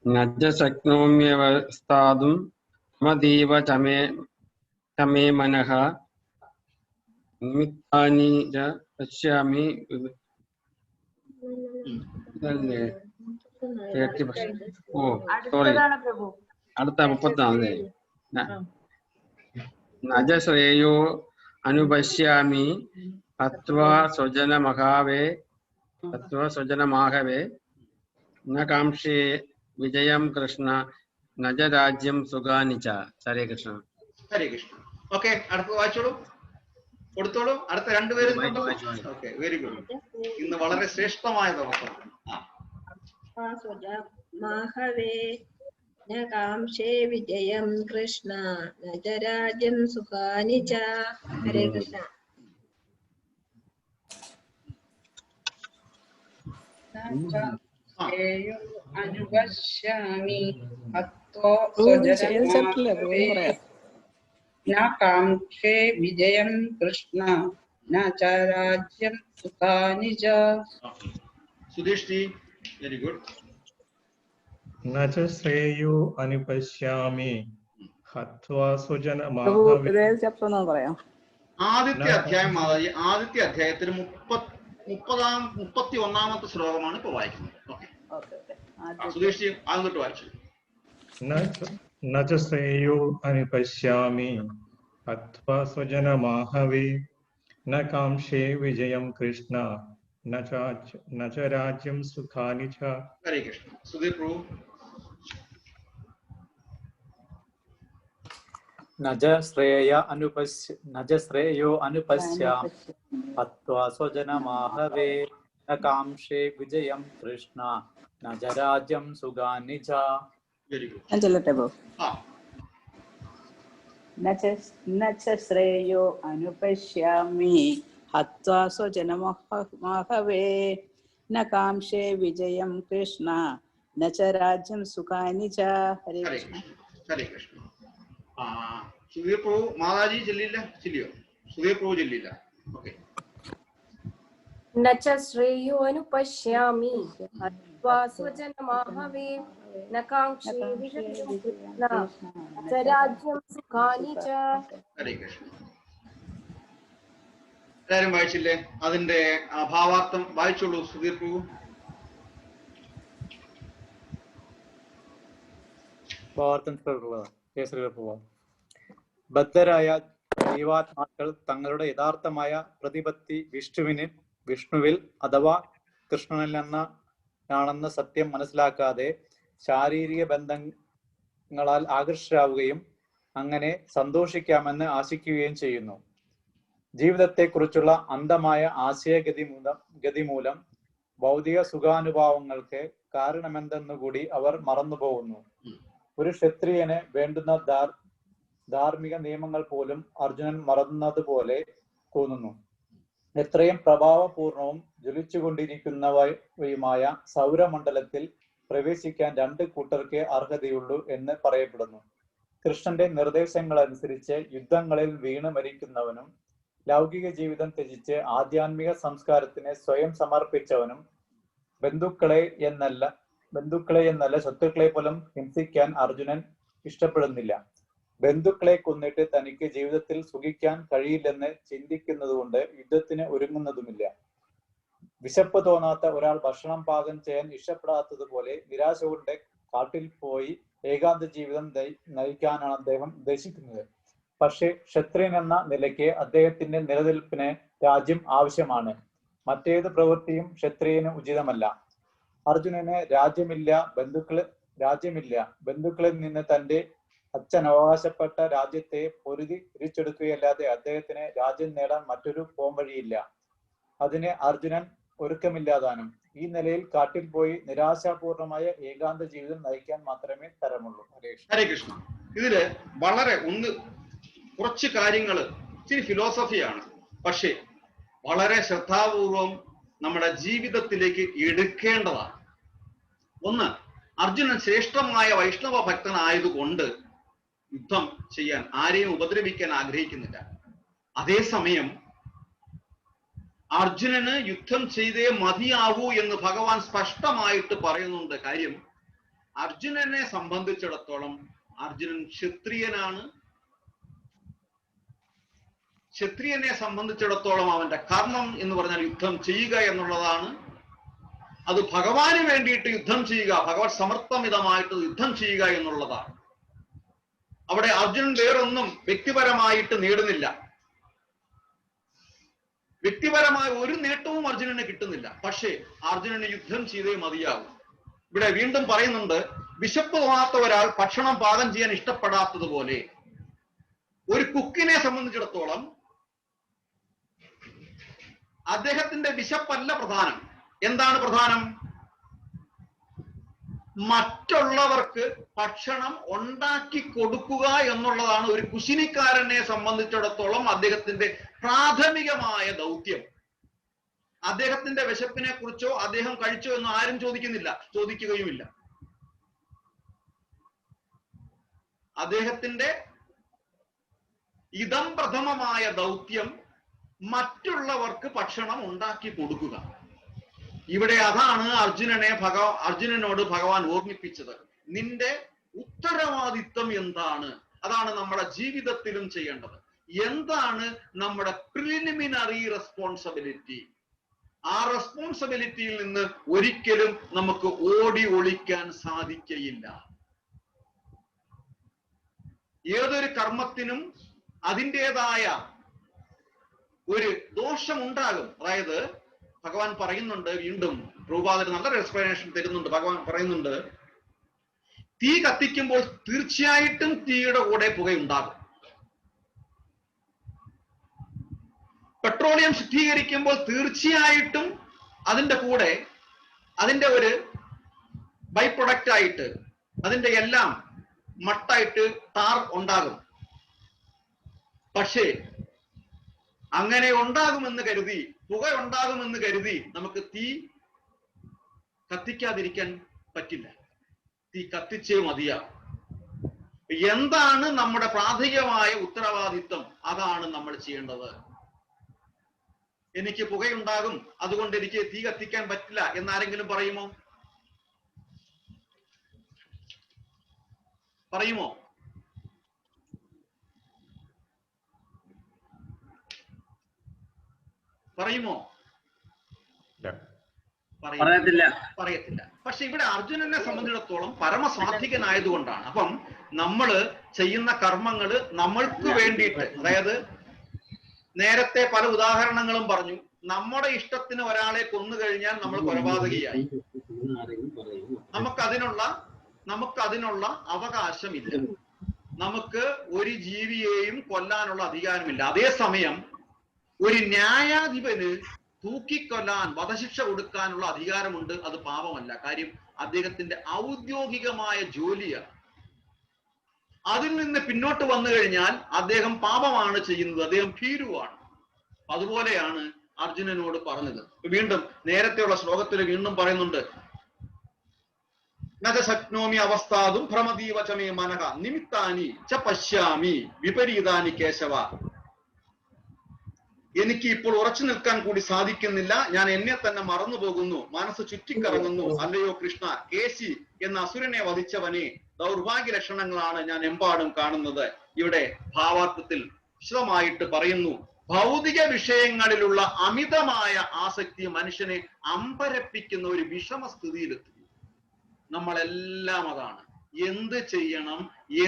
न च शक्नोम्यवस्थातुं मदीव च मे मनः निमित्तानि च पश्यामि. ഓ സോറി, അടുത്ത 34. നജ ശ്രേയോ അനുപശ്യാമി ഹത്വാ സ്വജനമാഹവേ ന കാംക്ഷേ വിജയം കൃഷ്ണ നജ രാജ്യം സുഖാനി ച. ഹരേ കൃഷ്ണ. ഹരേ കൃഷ്ണ. ഓക്കെ, അടുത്ത് വായിച്ചോളൂ, കൊടുത്തോളൂ. അടുത്ത രണ്ടുപേരും. Okay, very good. ഇന്ന് വളരെ ശ്രേഷ്ഠമായ ദിവസമാണ്. മാഹവേ ന കാംക്ഷേ വിജയം കൃഷ്ണ ന ച രാജ്യം സുഖാനി ച. ഹരേ കൃഷ്ണ. അനുപശ്യാമി ഹത്വാ സ്വജനമാഹവേ ന കാംക്ഷേ വിജയം കൃഷ്ണ ന ച രാജ്യം സുഖാനി ച. Sudheesh G, very good. न च श्रेयो अनुपश्यामि हत्वा स्वजनमाहवे. ആദ്യത്തെ അധ്യായം മാതാജി, ആദ്യത്തെ അധ്യായത്തിൽ 31ാമത്തെ ശ്ലോകമാണ് ഇപ്പൊ വായിക്കുന്നത്. സുധീഷ് ജി ആദ്യം വായിച്ചു. न च श्रेयो अनुपश्यामि हत्वा स्वजनमाहवे न कांक्षे विजयं कृष्ण न च राज्यं सुखानि च. हरे कृष्ण. सुधीर प्रभु. न च श्रेयो अनुपश्यामि हत्वा स्वजनमाहवे न कांक्षे विजयं कृष्ण न च राज्यं सुखानि च. न च श्रेयो अनुपश्यामि हत्वा स्वजनमाहवे न कांक्षे विजयं कृष्ण न च राज्यं सुखानि च. हरे कृष्ण. हरे कृष्ण. सुधीर प्रभु माताजी चलिല്ല, चलियो. सुधीर प्रभु चलिല്ല. ओके. न च श्रेयो अनुपश्यामि हत्वा स्वजनमाहवे न कांक्षे विजयं कृष्ण न च राज्यं सुखानि च. हरे कृष्ण. എല്ലാരും വായിച്ചില്ലേ? അതിന്റെ ഭാവാർത്ഥം വായിച്ചോളൂ സുധീർ പ്രഭു. ബദ്ധരായ ജീവാത്മാക്കൾ തങ്ങളുടെ യഥാർത്ഥമായ പ്രതിപത്തി വിഷ്ണുവിൽ അഥവാ കൃഷ്ണനിൽ നിന്നാണെന്ന സത്യം മനസ്സിലാക്കാതെ ശാരീരിക ബന്ധങ്ങളാൽ ആകർഷരാവുകയും അങ്ങനെ സന്തോഷിക്കാമെന്ന് ആശിക്കുകയും ചെയ്യുന്നു. ജീവിതത്തെക്കുറിച്ചുള്ള അന്ധമായ ആശയഗതി മൂലം ഭൗതിക സുഖാനുഭാവങ്ങൾക്ക് കാരണമെന്തെന്നുകൂടി അവർ മറന്നുപോകുന്നു. ഒരു ക്ഷത്രിയന് വേണ്ടുന്ന ധാർമ്മിക നിയമങ്ങൾ പോലും അർജുനൻ മറന്നതുപോലെ തോന്നുന്നു. എത്രയും പ്രഭാവപൂർണവും ജ്വലിച്ചുകൊണ്ടിരിക്കുന്നവയുമായ സൗരമണ്ഡലത്തിൽ പ്രവേശിക്കാൻ 2 കൂട്ടർക്ക് അർഹതയുള്ളൂ എന്ന് പറയപ്പെടുന്നു. കൃഷ്ണന്റെ നിർദ്ദേശങ്ങളനുസരിച്ച് യുദ്ധങ്ങളിൽ വീണ് മരിക്കുന്നവനും ലൗകിക ജീവിതം ത്യജിച്ച് ആധ്യാത്മിക സംസ്കാരത്തിന് സ്വയം സമർപ്പിച്ചവനും ബന്ധുക്കളെ എന്നല്ല ശത്രുക്കളെ പോലും ഹിംസിക്കാൻ അർജുനൻ ഇഷ്ടപ്പെടുന്നില്ല. ബന്ധുക്കളെ കൊന്നിട്ട് തനിക്ക് ജീവിതത്തിൽ സുഖിക്കാൻ കഴിയില്ലെന്ന് ചിന്തിക്കുന്നതുകൊണ്ട് യുദ്ധത്തിന് ഒരുങ്ങുന്നതുമില്ല. വിശപ്പ് തോന്നാത്ത ഒരാൾ ഭക്ഷണം പാകം ചെയ്യാൻ ഇഷ്ടപ്പെടാത്തതുപോലെ നിരാശ കൊണ്ട് കാട്ടിൽ പോയി ഏകാന്ത ജീവിതം നയിക്കാനാണ് അദ്ദേഹം ഉദ്ദേശിക്കുന്നത്. പക്ഷേ ക്ഷത്രിയൻ എന്ന നിലയ്ക്ക് അദ്ദേഹത്തിന്റെ നിലനിൽപ്പിന് രാജ്യം ആവശ്യമാണ്. മറ്റേത് പ്രവൃത്തിയും ക്ഷത്രിയന് ഉചിതമല്ല. അർജുനന് രാജ്യമില്ല, ബന്ധുക്കളിൽ നിന്ന് തന്റെ അച്ഛൻ അവകാശപ്പെട്ട രാജ്യത്തെ പൊരുതി തിരിച്ചെടുക്കുകയല്ലാതെ അദ്ദേഹത്തിന് രാജ്യം നേടാൻ മറ്റൊരു പോംവഴിയില്ല. അതിന് അർജുനൻ ഒരുക്കമില്ലാതാനും. ഈ നിലയിൽ കാട്ടിൽ പോയി നിരാശാപൂർണമായ ഏകാന്ത ജീവിതം നയിക്കാൻ മാത്രമേ തരമുള്ളൂ. ഹരേ കൃഷ്ണ. ഇതില് വളരെ കുറച്ച് കാര്യങ്ങള് ഇച്ചിരി ഫിലോസഫിയാണ്, പക്ഷേ വളരെ ശ്രദ്ധാപൂർവം നമ്മുടെ ജീവിതത്തിലേക്ക് എടുക്കേണ്ടതാണ്. ഒന്ന്, അർജുനൻ ശ്രേഷ്ഠമായ വൈഷ്ണവ ഭക്തനായതുകൊണ്ട് യുദ്ധം ചെയ്യാൻ, ആരെയും ഉപദ്രവിക്കാൻ ആഗ്രഹിക്കുന്നില്ല. അതേസമയം അർജുനന് യുദ്ധം ചെയ്തേ മതിയാവൂ എന്ന് ഭഗവാൻ സ്പഷ്ടമായിട്ട് പറയുന്നുണ്ട്. കാര്യം, അർജുനനെ സംബന്ധിച്ചിടത്തോളം അർജുനൻ ക്ഷത്രിയനാണ്. ക്ഷത്രിയനെ സംബന്ധിച്ചിടത്തോളം അവന്റെ കർമ്മം എന്ന് പറഞ്ഞാൽ യുദ്ധം ചെയ്യുക എന്നുള്ളതാണ്. അത് ഭഗവാന് വേണ്ടിയിട്ട് യുദ്ധം ചെയ്യുക, ഭഗവത് സമർത്ഥമിതമായിട്ട് യുദ്ധം ചെയ്യുക എന്നുള്ളതാണ്. അവിടെ അർജുനൻ വേറൊന്നും വ്യക്തിപരമായിട്ട് നേടുന്നില്ല. വ്യക്തിപരമായ ഒരു നേട്ടവും അർജുനന് കിട്ടുന്നില്ല. പക്ഷേ അർജുനന് യുദ്ധം ചെയ്തേ മതിയാകും. ഇവിടെ വീണ്ടും പറയുന്നുണ്ട്, വിശപ്പ് തോന്നാത്ത ഒരാൾ ഭക്ഷണം പാകം ചെയ്യാൻ ഇഷ്ടപ്പെടാത്തതുപോലെ ഒരു കുക്കിനെ സംബന്ധിച്ചിടത്തോളം അദ്ദേഹത്തിന്റെ വിശപ്പല്ല പ്രധാനം. എന്താണ് പ്രധാനം? മറ്റുള്ളവർക്ക് ഭക്ഷണം ഉണ്ടാക്കി കൊടുക്കുക എന്നുള്ളതാണ് ഒരു കുശിനിക്കാരനെ സംബന്ധിച്ചിടത്തോളം അദ്ദേഹത്തിന്റെ പ്രാഥമികമായ ദൗത്യം. അദ്ദേഹത്തിന്റെ വിശപ്പിനെ കുറിച്ചോ അദ്ദേഹം കഴിച്ചോ എന്ന് ആരും ചോദിക്കുകയുമില്ല. അദ്ദേഹത്തിന്റെ ഇതം പ്രഥമമായ ദൗത്യം മറ്റുള്ളവർക്ക് ഭക്ഷണം ഉണ്ടാക്കി കൊടുക്കുക. ഇവിടെ അതാണ് അർജുനനോട് ഭഗവാൻ ഓർമ്മിപ്പിച്ചത്. നിന്റെ ഉത്തരവാദിത്വം എന്താണ്? അതാണ് നമ്മുടെ ജീവിതത്തിലും ചെയ്യേണ്ടത്. എന്താണ് നമ്മുടെ പ്രിലിമിനറി റെസ്പോൺസിബിലിറ്റി? ആ റെസ്പോൺസിബിലിറ്റിയിൽ നിന്ന് ഒരിക്കലും നമുക്ക് ഓടി ഒളിക്കാൻ സാധിക്കയില്ല. ഏതൊരു കർമ്മത്തിനും അതിൻ്റെതായ ഒരു ദോഷമുണ്ടാകും. അതായത് ഭഗവാൻ പറയുന്നുണ്ട്, വീണ്ടും പ്രഭുപാദര് നല്ലൊരു എക്സ്പ്ലനേഷൻ തരുന്നുണ്ട്. ഭഗവാൻ പറയുന്നുണ്ട്, തീ കത്തിക്കുമ്പോൾ തീർച്ചയായിട്ടും തീയുടെ കൂടെ പുകയുണ്ടാകും. പെട്രോളിയം ശുദ്ധീകരിക്കുമ്പോൾ തീർച്ചയായിട്ടും അതിന്റെ കൂടെ അതിന്റെ ഒരു ബൈ പ്രൊഡക്റ്റ് ആയിട്ട് അതിന്റെ എല്ലാം മട്ടായിട്ട് ടാർ ഉണ്ടാകും. പക്ഷേ അങ്ങനെ ഉണ്ടാകുമെന്ന് കരുതി, പുക ഉണ്ടാകുമെന്ന് കരുതി നമുക്ക് തീ കത്തിക്കാതിരിക്കാൻ പറ്റില്ല. തീ കത്തിച്ചേ മതിയാകും. എന്താണ് നമ്മുടെ പ്രാഥമികമായ ഉത്തരവാദിത്വം? അതാണ് നമ്മൾ ചെയ്യേണ്ടത്. എനിക്ക് പുകയുണ്ടാകും, അതുകൊണ്ട് എനിക്ക് തീ കത്തിക്കാൻ പറ്റില്ല എന്നാരെങ്കിലും പറയുമോ? പറയുമോ? പറയുമോ? പറയത്തില്ല. പക്ഷെ ഇവിടെ അർജുനനെ സംബന്ധിച്ചിടത്തോളം പരമസാത്വികനായതുകൊണ്ടാണ്. അപ്പം നമ്മള് ചെയ്യുന്ന കർമ്മങ്ങള് നമ്മൾക്ക് വേണ്ടിയിട്ട്, അതായത് നേരത്തെ പല ഉദാഹരണങ്ങളും പറഞ്ഞു. നമ്മുടെ ഇഷ്ടത്തിന് ഒരാളെ കൊന്നു കഴിഞ്ഞാൽ നമ്മൾ കൊലപാതകിയായി. നമുക്കതിനുള്ള അവകാശമില്ല. നമുക്ക് ഒരു ജീവിയെയും കൊല്ലാനുള്ള അധികാരമില്ല. അതേസമയം ഒരു ന്യായാധിപന് തൂക്കിക്കൊല്ലാൻ, വധശിക്ഷ കൊടുക്കാനുള്ള അധികാരമുണ്ട്. അത് പാപമല്ല. കാര്യം അദ്ദേഹത്തിന്റെ ഔദ്യോഗികമായ ജോലിയാണ്. അതിൽ നിന്ന് പിന്നോട്ട് വന്നു കഴിഞ്ഞാൽ അദ്ദേഹം പാപമാണ് ചെയ്യുന്നത്, അദ്ദേഹം ഭീരുവാണ്. അതുപോലെയാണ് അർജുനനോട് പറഞ്ഞത്. വീണ്ടും നേരത്തെയുള്ള ശ്ലോകത്തിൽ വീണ്ടും പറയുന്നുണ്ട്, നച ശക്നോമി അവസ്ഥാതും ഭ്രമതീവ ച മേ മനഃ നിമിത്താനി ച പശ്യാമി വിപരീതാനി കേശവ. എനിക്ക് ഇപ്പോൾ ഉറച്ചു നിൽക്കാൻ കൂടി സാധിക്കുന്നില്ല. ഞാൻ എന്നെ തന്നെ മറന്നു പോകുന്നു, മനസ്സ് ചുറ്റിക്കറങ്ങുന്നു. അല്ലയോ കൃഷ്ണ, കേശി എന്ന അസുരനെ വധിച്ചവനെ, ദൗർഭാഗ്യ ലക്ഷണങ്ങളാണ് ഞാൻ എമ്പാടും കാണുന്നത്. ഇവിടെ ഭാവാർത്ഥത്തിൽ വിശദമായിട്ട് പറയുന്നു, ഭൗതിക വിഷയങ്ങളിലുള്ള അമിതമായ ആസക്തി മനുഷ്യനെ അമ്പരപ്പിക്കുന്ന ഒരു വിഷമസ്ഥിതിയിലെത്തുന്നു. നമ്മളെല്ലാം അതാണ്. എന്ത് ചെയ്യണം,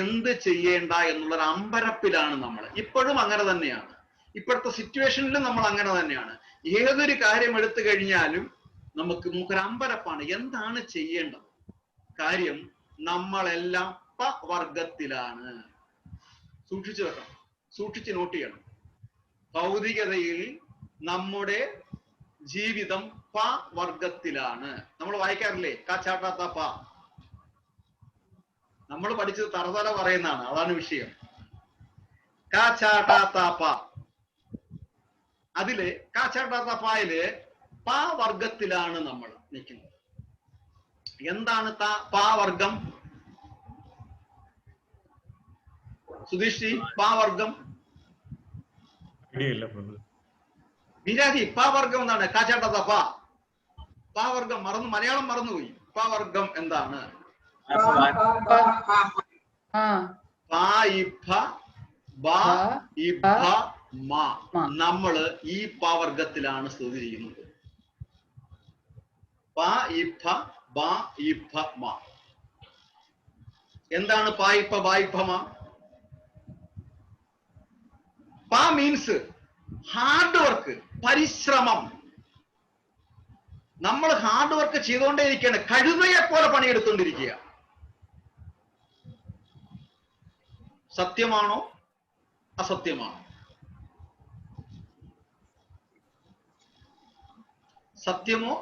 എന്ത് ചെയ്യേണ്ട എന്നുള്ളൊരു അമ്പരപ്പിലാണ് നമ്മൾ. ഇപ്പോഴും അങ്ങനെ തന്നെയാണ്. ഇപ്പോഴത്തെ സിറ്റുവേഷനിലും നമ്മൾ അങ്ങനെ തന്നെയാണ്. ഏതൊരു കാര്യം എടുത്തു കഴിഞ്ഞാലും നമുക്കൊരു അമ്പരപ്പാണ്, എന്താണ് ചെയ്യേണ്ടത്. കാര്യം നമ്മളെല്ലാം വർഗത്തിലാണ്. സൂക്ഷിച്ചു വെക്കണം, സൂക്ഷിച്ച് നോട്ട് ചെയ്യണം. ഭൗതികതയിൽ നമ്മുടെ ജീവിതം പ വർഗത്തിലാണ്. നമ്മൾ വായിക്കാറില്ലേ കാച്ചാട്ടാത്ത പ? നമ്മൾ പഠിച്ചത് തറതല പറയുന്നതാണ്, അതാണ് വിഷയം. കാച്ചാട്ടാത്ത പ, അതില് കാച്ചാട്ടാത്ത പായില് പ വർഗത്തിലാണ് നമ്മൾ നിൽക്കുന്നത്. എന്താണ് പ വർഗം? സുധീഷ്, പ വർഗം വിരാജി, പ വർഗം എന്താണ്? കാച്ചാട്ടാത്ത പ വർഗം മലയാളം മറന്നുപോയി. പ വർഗം എന്താണ്? നമ്മള് ഈ പ വർഗത്തിലാണ് സ്ഥിതി ചെയ്യുന്നത്. എന്താണ് പായിപ്പ ബായിപ്പമ? പ മീൻസ് ഹാർഡ് വർക്ക്, പരിശ്രമം. നമ്മൾ ഹാർഡ് വർക്ക് ചെയ്തുകൊണ്ടേയിരിക്കുകയാണ്, കഴുതയെ പോലെ പണിയെടുത്തുകൊണ്ടിരിക്കുക. സത്യമാണോ അസത്യമാണോ? സത്യമോ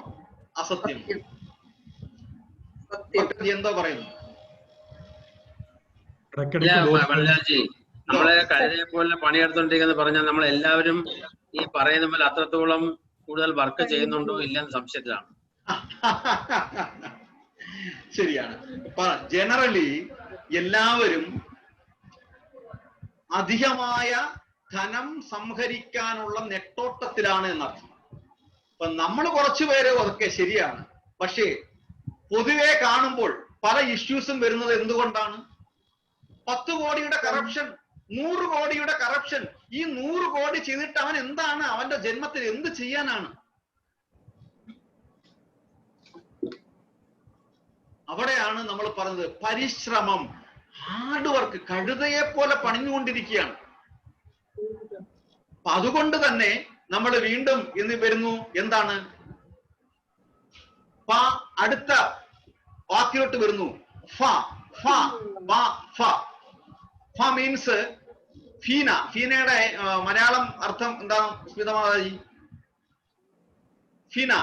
അസത്യമോ? എന്തോ പറയുന്നു? നമ്മളെ കഴുതയെ പോലെ പണിയെടുത്തോണ്ടിരിക്കുന്ന പറഞ്ഞാൽ നമ്മൾ എല്ലാവരും ഈ പറയുന്ന പോലെ അത്രത്തോളം കൂടുതൽ വർക്ക് ചെയ്യുന്നുണ്ടോ ഇല്ലെന്ന് സംശയത്തിലാണ്. ശരിയാണ്. ജനറലി എല്ലാവരും അധികമായ ധനം സംഹരിക്കാനുള്ള നെട്ടോട്ടത്തിലാണ് എന്നർത്ഥം. അപ്പൊ നമ്മൾ കുറച്ചുപേര് അതൊക്കെ ശരിയാണ്. പക്ഷേ പൊതുവെ കാണുമ്പോൾ പല ഇഷ്യൂസും വരുന്നത് എന്തുകൊണ്ടാണ്? 10 കോടിയുടെ കറപ്ഷൻ, 100 കോടിയുടെ കറപ്ഷൻ. ഈ 100 കോടി ചെയ്തിട്ട് അവൻ എന്താണ്? അവന്റെ ജന്മത്തിൽ എന്ത് ചെയ്യാനാണ്? അവിടെയാണ് നമ്മൾ പറഞ്ഞത് പരിശ്രമം, ഹാർഡ് വർക്ക്. കഴുതയെ പോലെ പണിഞ്ഞുകൊണ്ടിരിക്കുകയാണ്. അപ്പൊ അതുകൊണ്ട് തന്നെ നമ്മൾ വീണ്ടും എന്ന് വരുന്നു. എന്താണ്? അടുത്ത വാക്കിലോട്ട് വരുന്നു. ഫ മീൻസ് ഫീന. ഫീനയുടെ മലയാളം അർത്ഥം എന്താണ് സ്മിതമാതാജി? ഫീന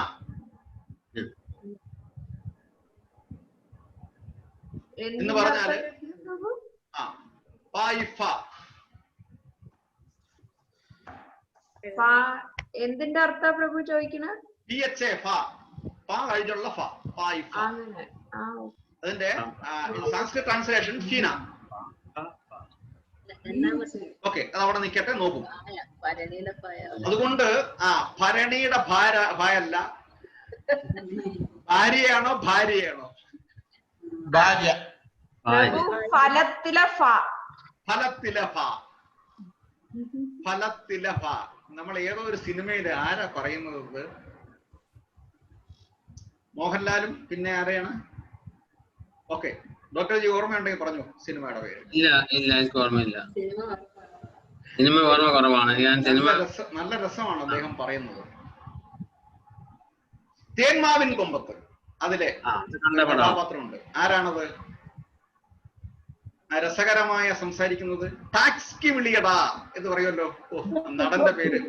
എന്ന് പറഞ്ഞാല് എന്തിന്റെ അർത്ഥ പ്രഭു ചോദിക്കണ? കഴിഞ്ഞുള്ള അതിന്റെ സംസ്കൃത ട്രാൻസ്ലേഷൻ ഫീന. ഓക്കെ, അത് അവിടെ നിൽക്കട്ടെ, നോക്കും. അതുകൊണ്ട് ഭരണിയുടെ ഭായല്ല, ഭാര്യയാണോ ഭാര്യയാണോ? ഭാര്യ. ഫലത്തിലെ ഫ. നമ്മൾ ഏതോ ഒരു സിനിമയില് ആരാ പറയുന്നത്? മോഹൻലാലും പിന്നെ ആരെയാണ്? ഓക്കെ, ഡോക്ടർ ജി ഓർമ്മയുണ്ടെങ്കിൽ പറഞ്ഞു സിനിമയുടെ പേര്. ഇല്ല എനിക്ക് ഓർമ്മയില്ല. സിനിമ ഓർമ്മ കുറവാണ്. നല്ല രസമാണ് അദ്ദേഹം പറയുന്നത്. തേന്മാവിൻ കൊമ്പത്ത് അതിലെ കഥാപാത്രമുണ്ട്. ആരാണത്? രസകരമായ സംസാരിക്കുന്നത് ടാക്സ്കി വിളിയടാ എന്ന് പറയുമല്ലോ. നടന്റെ പേര്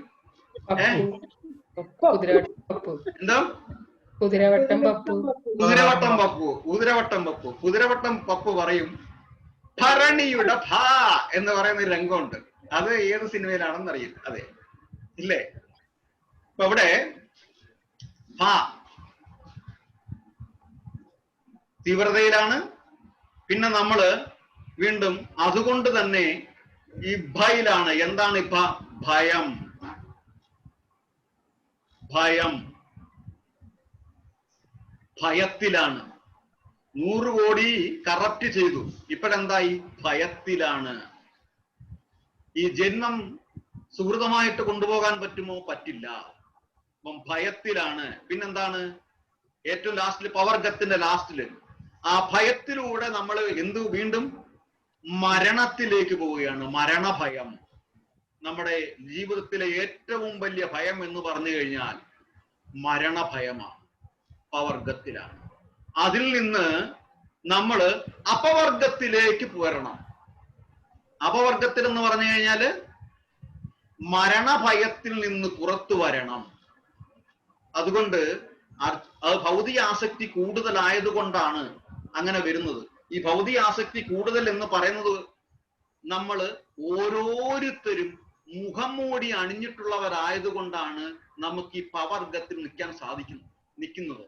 എന്തോ? കുതിരവട്ടം പപ്പു പറയും ഭരണിയുടെ ഭാ എന്ന് പറയുന്ന ഒരു രംഗമുണ്ട്. അത് ഏത് സിനിമയിലാണെന്ന് അറിയില്ല. അതെ, ഇല്ലേ? അപ്പൊ ഇവിടെ ഭാ തീവ്രതയിലാണ്. പിന്നെ നമ്മള് വീണ്ടും അതുകൊണ്ട് തന്നെ ഈ ഭയിലാണ്. എന്താണ് ഇപ്പ? ഭയം. ഭയത്തിലാണ്. 100 കോടി കറപ്റ്റ് ചെയ്തു, ഇപ്പോഴെന്തായി? ഭയത്തിലാണ്. ഈ ജന്മം സുഹൃതമായിട്ട് കൊണ്ടുപോകാൻ പറ്റുമോ? പറ്റില്ല. അപ്പം ഭയത്തിലാണ്. പിന്നെന്താണ്? ഏറ്റവും ലാസ്റ്റില് പവർഗത്തിന്റെ ലാസ്റ്റില് ആ ഭയത്തിലൂടെ നമ്മൾ വീണ്ടും മരണത്തിലേക്ക് പോവുകയാണ്. മരണഭയം. നമ്മുടെ ജീവിതത്തിലെ ഏറ്റവും വലിയ ഭയം എന്ന് പറഞ്ഞു കഴിഞ്ഞാൽ മരണഭയമാണ്. പവർഗത്തിലാണ്. അതിൽ നിന്ന് നമ്മൾ അപവർഗത്തിലേക്ക് പോരണം. അപവർഗത്തിൽ എന്ന് പറഞ്ഞു കഴിഞ്ഞാല് മരണഭയത്തിൽ നിന്ന് പുറത്തു വരണം. അതുകൊണ്ട് അത് ഭൗതിക ആസക്തി കൂടുതലായതുകൊണ്ടാണ് അങ്ങനെ വരുന്നത്. ഈ ഭൗതിക ആസക്തി കൂടുതൽ എന്ന് പറയുന്നത് നമ്മൾ ഓരോരുത്തരും മുഖം മൂടി അണിഞ്ഞിട്ടുള്ളവരായതുകൊണ്ടാണ് നമുക്ക് ഈ പവർഗത്തിൽ നിൽക്കുന്നത്.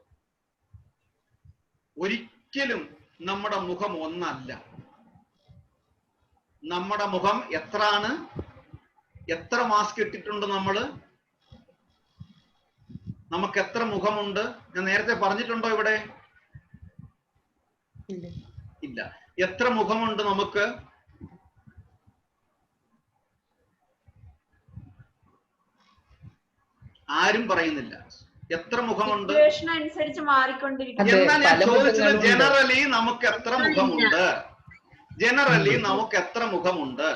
ഒരിക്കലും നമ്മുടെ മുഖം ഒന്നല്ല. നമ്മുടെ മുഖം എത്ര മാസ്ക് ഇട്ടിട്ടുണ്ട് നമുക്ക് എത്ര മുഖമുണ്ട്? ഞാൻ നേരത്തെ പറഞ്ഞിട്ടുണ്ടോ ഇവിടെ? ഇല്ല. എത്ര മുഖമുണ്ട് നമുക്ക്? ആരും പറയുന്നില്ല. എത്ര മുഖമുണ്ട്? അനുസരിച്ച് മാറിക്കൊണ്ടിരിക്കും. എന്നാൽ ഞാൻ ചോദിച്ചത് ജനറലി നമുക്ക് എത്ര മുഖമുണ്ട്? ജനറലി നമുക്ക് എത്ര മുഖമുണ്ട്?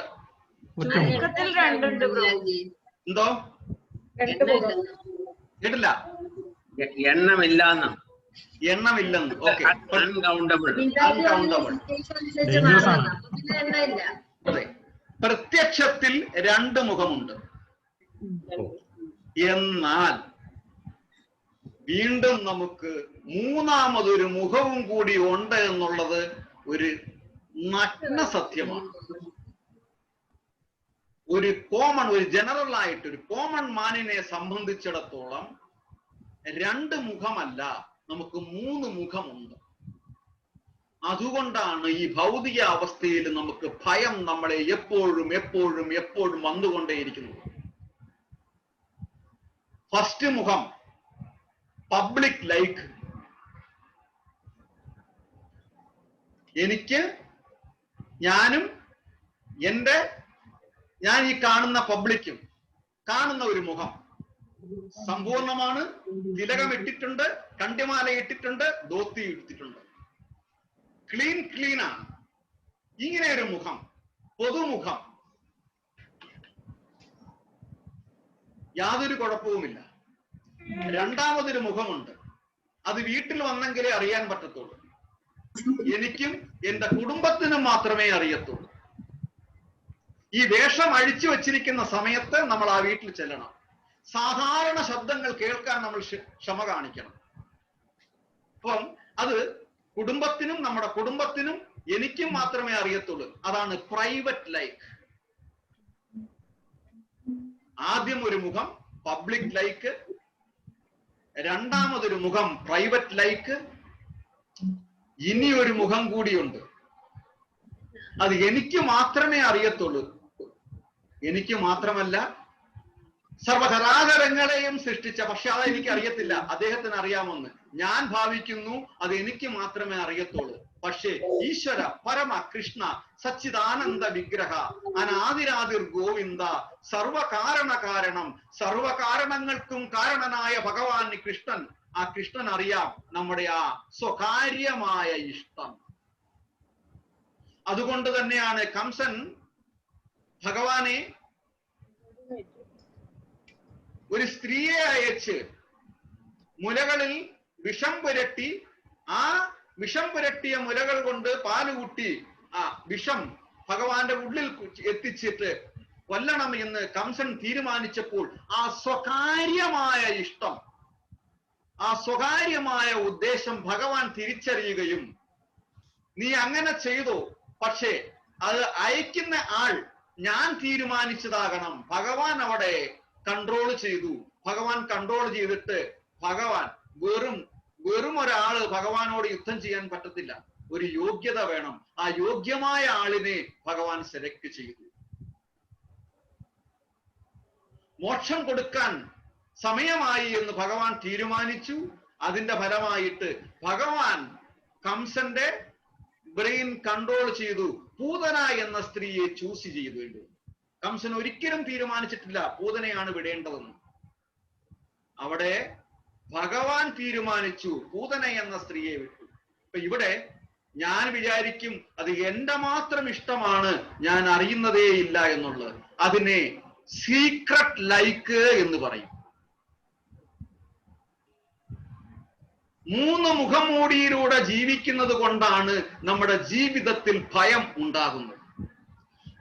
എന്തോ കേട്ടില്ല? എണ്ണമില്ലെന്ന്. ഓക്കെ. അൺകൗണ്ടബിൾ. അതെ, പ്രത്യക്ഷത്തിൽ 2 മുഖമുണ്ട്. എന്നാൽ വീണ്ടും നമുക്ക് മൂന്നാമതൊരു മുഖവും കൂടി ഉണ്ട് എന്നുള്ളത് ഒരു നഗ്ന സത്യമാണ്. ഒരു ജനറൽ ആയിട്ട് ഒരു കോമൺ മാനിനെ സംബന്ധിച്ചിടത്തോളം 2 മുഖമല്ല, നമുക്ക് 3 മുഖമുണ്ട്. അതുകൊണ്ടാണ് ഈ ഭൗതിക അവസ്ഥയിൽ നമുക്ക് ഭയം നമ്മളെ എപ്പോഴും എപ്പോഴും എപ്പോഴും വന്നുകൊണ്ടേയിരിക്കുന്നത്. ഫസ്റ്റ് മുഖം പബ്ലിക് ലൈക്ക്. ഞാൻ ഈ കാണുന്ന പബ്ലിക്കും കാണുന്ന ഒരു മുഖം സമ്പൂർണമാണ്. തിലകം ഇട്ടിട്ടുണ്ട്, കണ്ഠ്യമാല ഇട്ടിട്ടുണ്ട്, ധോത്തി ഇട്ടിട്ടുണ്ട്, ക്ലീനാണ്. ഇങ്ങനെ ഒരു മുഖം, പൊതുമുഖം, യാതൊരു കുഴപ്പവുമില്ല. രണ്ടാമതൊരു മുഖമുണ്ട്, അത് വീട്ടിൽ വന്നെങ്കിലേ അറിയാൻ പറ്റത്തുള്ളൂ. എനിക്കും എന്റെ കുടുംബത്തിനും മാത്രമേ അറിയത്തുള്ളൂ. ഈ വേഷം അഴിച്ചു വച്ചിരിക്കുന്ന സമയത്ത് നമ്മൾ ആ വീട്ടിൽ ചെല്ലണം. സാധാരണ ശബ്ദങ്ങൾ കേൾക്കാൻ നമ്മൾ ക്ഷമ കാണിക്കണം. അപ്പം അത് നമ്മുടെ കുടുംബത്തിനും എനിക്കും മാത്രമേ അറിയത്തുള്ളൂ. അതാണ് പ്രൈവറ്റ് ലൈക്ക്. ആദ്യം ഒരു മുഖം പബ്ലിക് ലൈക്ക്, രണ്ടാമതൊരു മുഖം പ്രൈവറ്റ് ലൈക്ക്, ഇനി ഒരു മുഖം കൂടിയുണ്ട്. അത് എനിക്ക് മാത്രമേ അറിയത്തുള്ളൂ. എനിക്ക് മാത്രമല്ല, സർവചരാചരങ്ങളെയും സൃഷ്ടിച്ച, പക്ഷെ അത് എനിക്ക് അറിയത്തില്ല, അദ്ദേഹത്തിന് അറിയാമെന്ന് ഞാൻ ഭാവിക്കുന്നു. അത് എനിക്ക് മാത്രമേ അറിയത്തുള്ളൂ. പക്ഷേ ഈശ്വര പരമ കൃഷ്ണ സച്ചിദാനന്ദ വിഗ്രഹ അനാദിരാതിർ ഗോവിന്ദ സർവകാരണ കാരണം, സർവകാരണങ്ങൾക്കും കാരണനായ ഭഗവാൻ കൃഷ്ണൻ, ആ കൃഷ്ണൻ അറിയാം നമ്മുടെ ആ സ്വകാര്യമായ ഇഷ്ടം. അതുകൊണ്ട് തന്നെയാണ് കംസൻ ഭഗവാനെ ഒരു സ്ത്രീയെ അയച്ച് മുലകളിൽ വിഷം പുരട്ടി, ആ വിഷം പുരട്ടിയ മുലകൾ കൊണ്ട് പാല് കൂട്ടി ആ വിഷം ഭഗവാന്റെ ഉള്ളിൽ എത്തിച്ചിട്ട് കൊല്ലണം എന്ന് കംസൻ തീരുമാനിച്ചപ്പോൾ ആ സ്വകാര്യമായ ഇഷ്ടം, ആ സ്വകാര്യമായ ഉദ്ദേശം ഭഗവാൻ തിരിച്ചറിയുകയും നീ അങ്ങനെ ചെയ്തോ, പക്ഷേ അത് അയക്കുന്ന ആൾ ഞാൻ തീരുമാനിച്ചതാകണം. ഭഗവാൻ അവിടെ കൺട്രോൾ ചെയ്തു. ഭഗവാൻ കൺട്രോൾ ചെയ്തിട്ട് ഭഗവാൻ വെറും ഒരാള് ഭഗവാനോട് യുദ്ധം ചെയ്യാൻ പറ്റത്തില്ല. ഒരു യോഗ്യത വേണം. ആ യോഗ്യമായ ആളിനെ ഭഗവാൻ സെലക്ട് ചെയ്തു. മോക്ഷം കൊടുക്കാൻ സമയമായി എന്ന് ഭഗവാൻ തീരുമാനിച്ചു. അതിന്റെ ഫലമായിട്ട് ഭഗവാൻ കംസന്റെ ബ്രെയിൻ കൺട്രോൾ ചെയ്തു. പൂതന എന്ന സ്ത്രീയെ ചൂസ് ചെയ്തു. കംസൻ ഒരിക്കലും തീരുമാനിച്ചിട്ടില്ല പൂതനയാണ് വിടേണ്ടതെന്ന്. അവിടെ ഭഗവാൻ തീരുമാനിച്ചു പൂതന എന്ന സ്ത്രീയെ വിട്ടു. അപ്പൊ ഇവിടെ ഞാൻ വിചാരിക്കും അത് എന്റെ മാത്രം ഇഷ്ടമാണ്, ഞാൻ അറിയുന്നതേ ഇല്ല എന്നുള്ളത്. അതിനെ സീക്രട്ട് ലൈക്ക് എന്ന് പറയും. 3 മുഖംമൂടിയിലൂടെ ജീവിക്കുന്നത് കൊണ്ടാണ് നമ്മുടെ ജീവിതത്തിൽ ഭയം ഉണ്ടാകുന്നത്.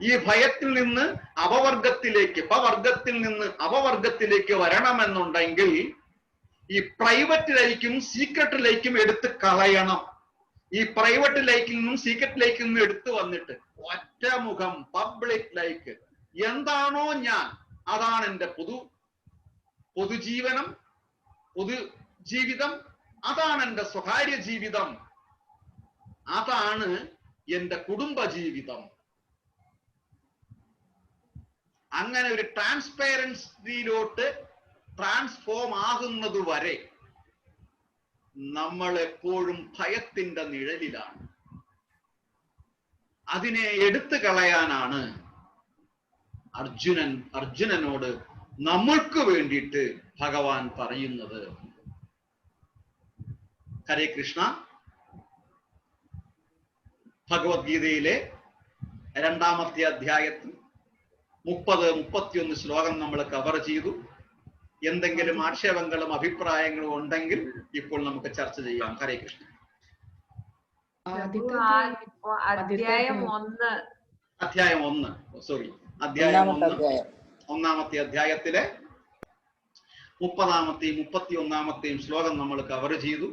ഈ ഭയത്തിൽ നിന്ന് അപവർഗത്തിലേക്ക്, പവർഗത്തിൽ നിന്ന് അപവർഗത്തിലേക്ക് വരണമെന്നുണ്ടെങ്കിൽ ഈ പ്രൈവറ്റ് ലൈക്കും സീക്രട്ട് ലൈക്കും എടുത്ത് കളയണം. ഈ പ്രൈവറ്റ് ലൈക്കിൽ നിന്നും സീക്രട്ട് ലൈക്കിൽ നിന്നും എടുത്തു വന്നിട്ട് ഒറ്റമുഖം പബ്ലിക് ലൈക്ക്. എന്താണോ ഞാൻ, അതാണ് എന്റെ പൊതുജീവനം, പൊതുജീവിതം, അതാണ് എന്റെ സ്വകാര്യ ജീവിതം, അതാണ് എന്റെ കുടുംബ ജീവിതം. അങ്ങനെ ഒരു ട്രാൻസ്പെറൻസിയിലോട്ട് ട്രാൻസ്ഫോം ആകുന്നത് വരെ നമ്മൾ എപ്പോഴും ഭയത്തിന്റെ നിഴലിലാണ്. അതിനെ എടുത്തു കളയാനാണ് അർജുനനോട് നമ്മൾക്ക് വേണ്ടിയിട്ട് ഭഗവാൻ പറയുന്നത്. ഹരേ കൃഷ്ണ. ഭഗവത്ഗീതയിലെ 2-ാമത്തെ അധ്യായത്തിൽ 30-31 ശ്ലോകം നമ്മൾ കവർ ചെയ്തു. എന്തെങ്കിലും ആക്ഷേപങ്ങളും അഭിപ്രായങ്ങളും ഉണ്ടെങ്കിൽ ഇപ്പോൾ നമുക്ക് ചർച്ച ചെയ്യാം. ഹരേ കൃഷ്ണ. അധ്യായം 1 സോറി, അധ്യായം 1, 1-ാമത്തെ അധ്യായത്തിലെ 30-ാമത്തെയും 31-ാമത്തെയും ശ്ലോകം നമ്മൾ കവർ ചെയ്തു.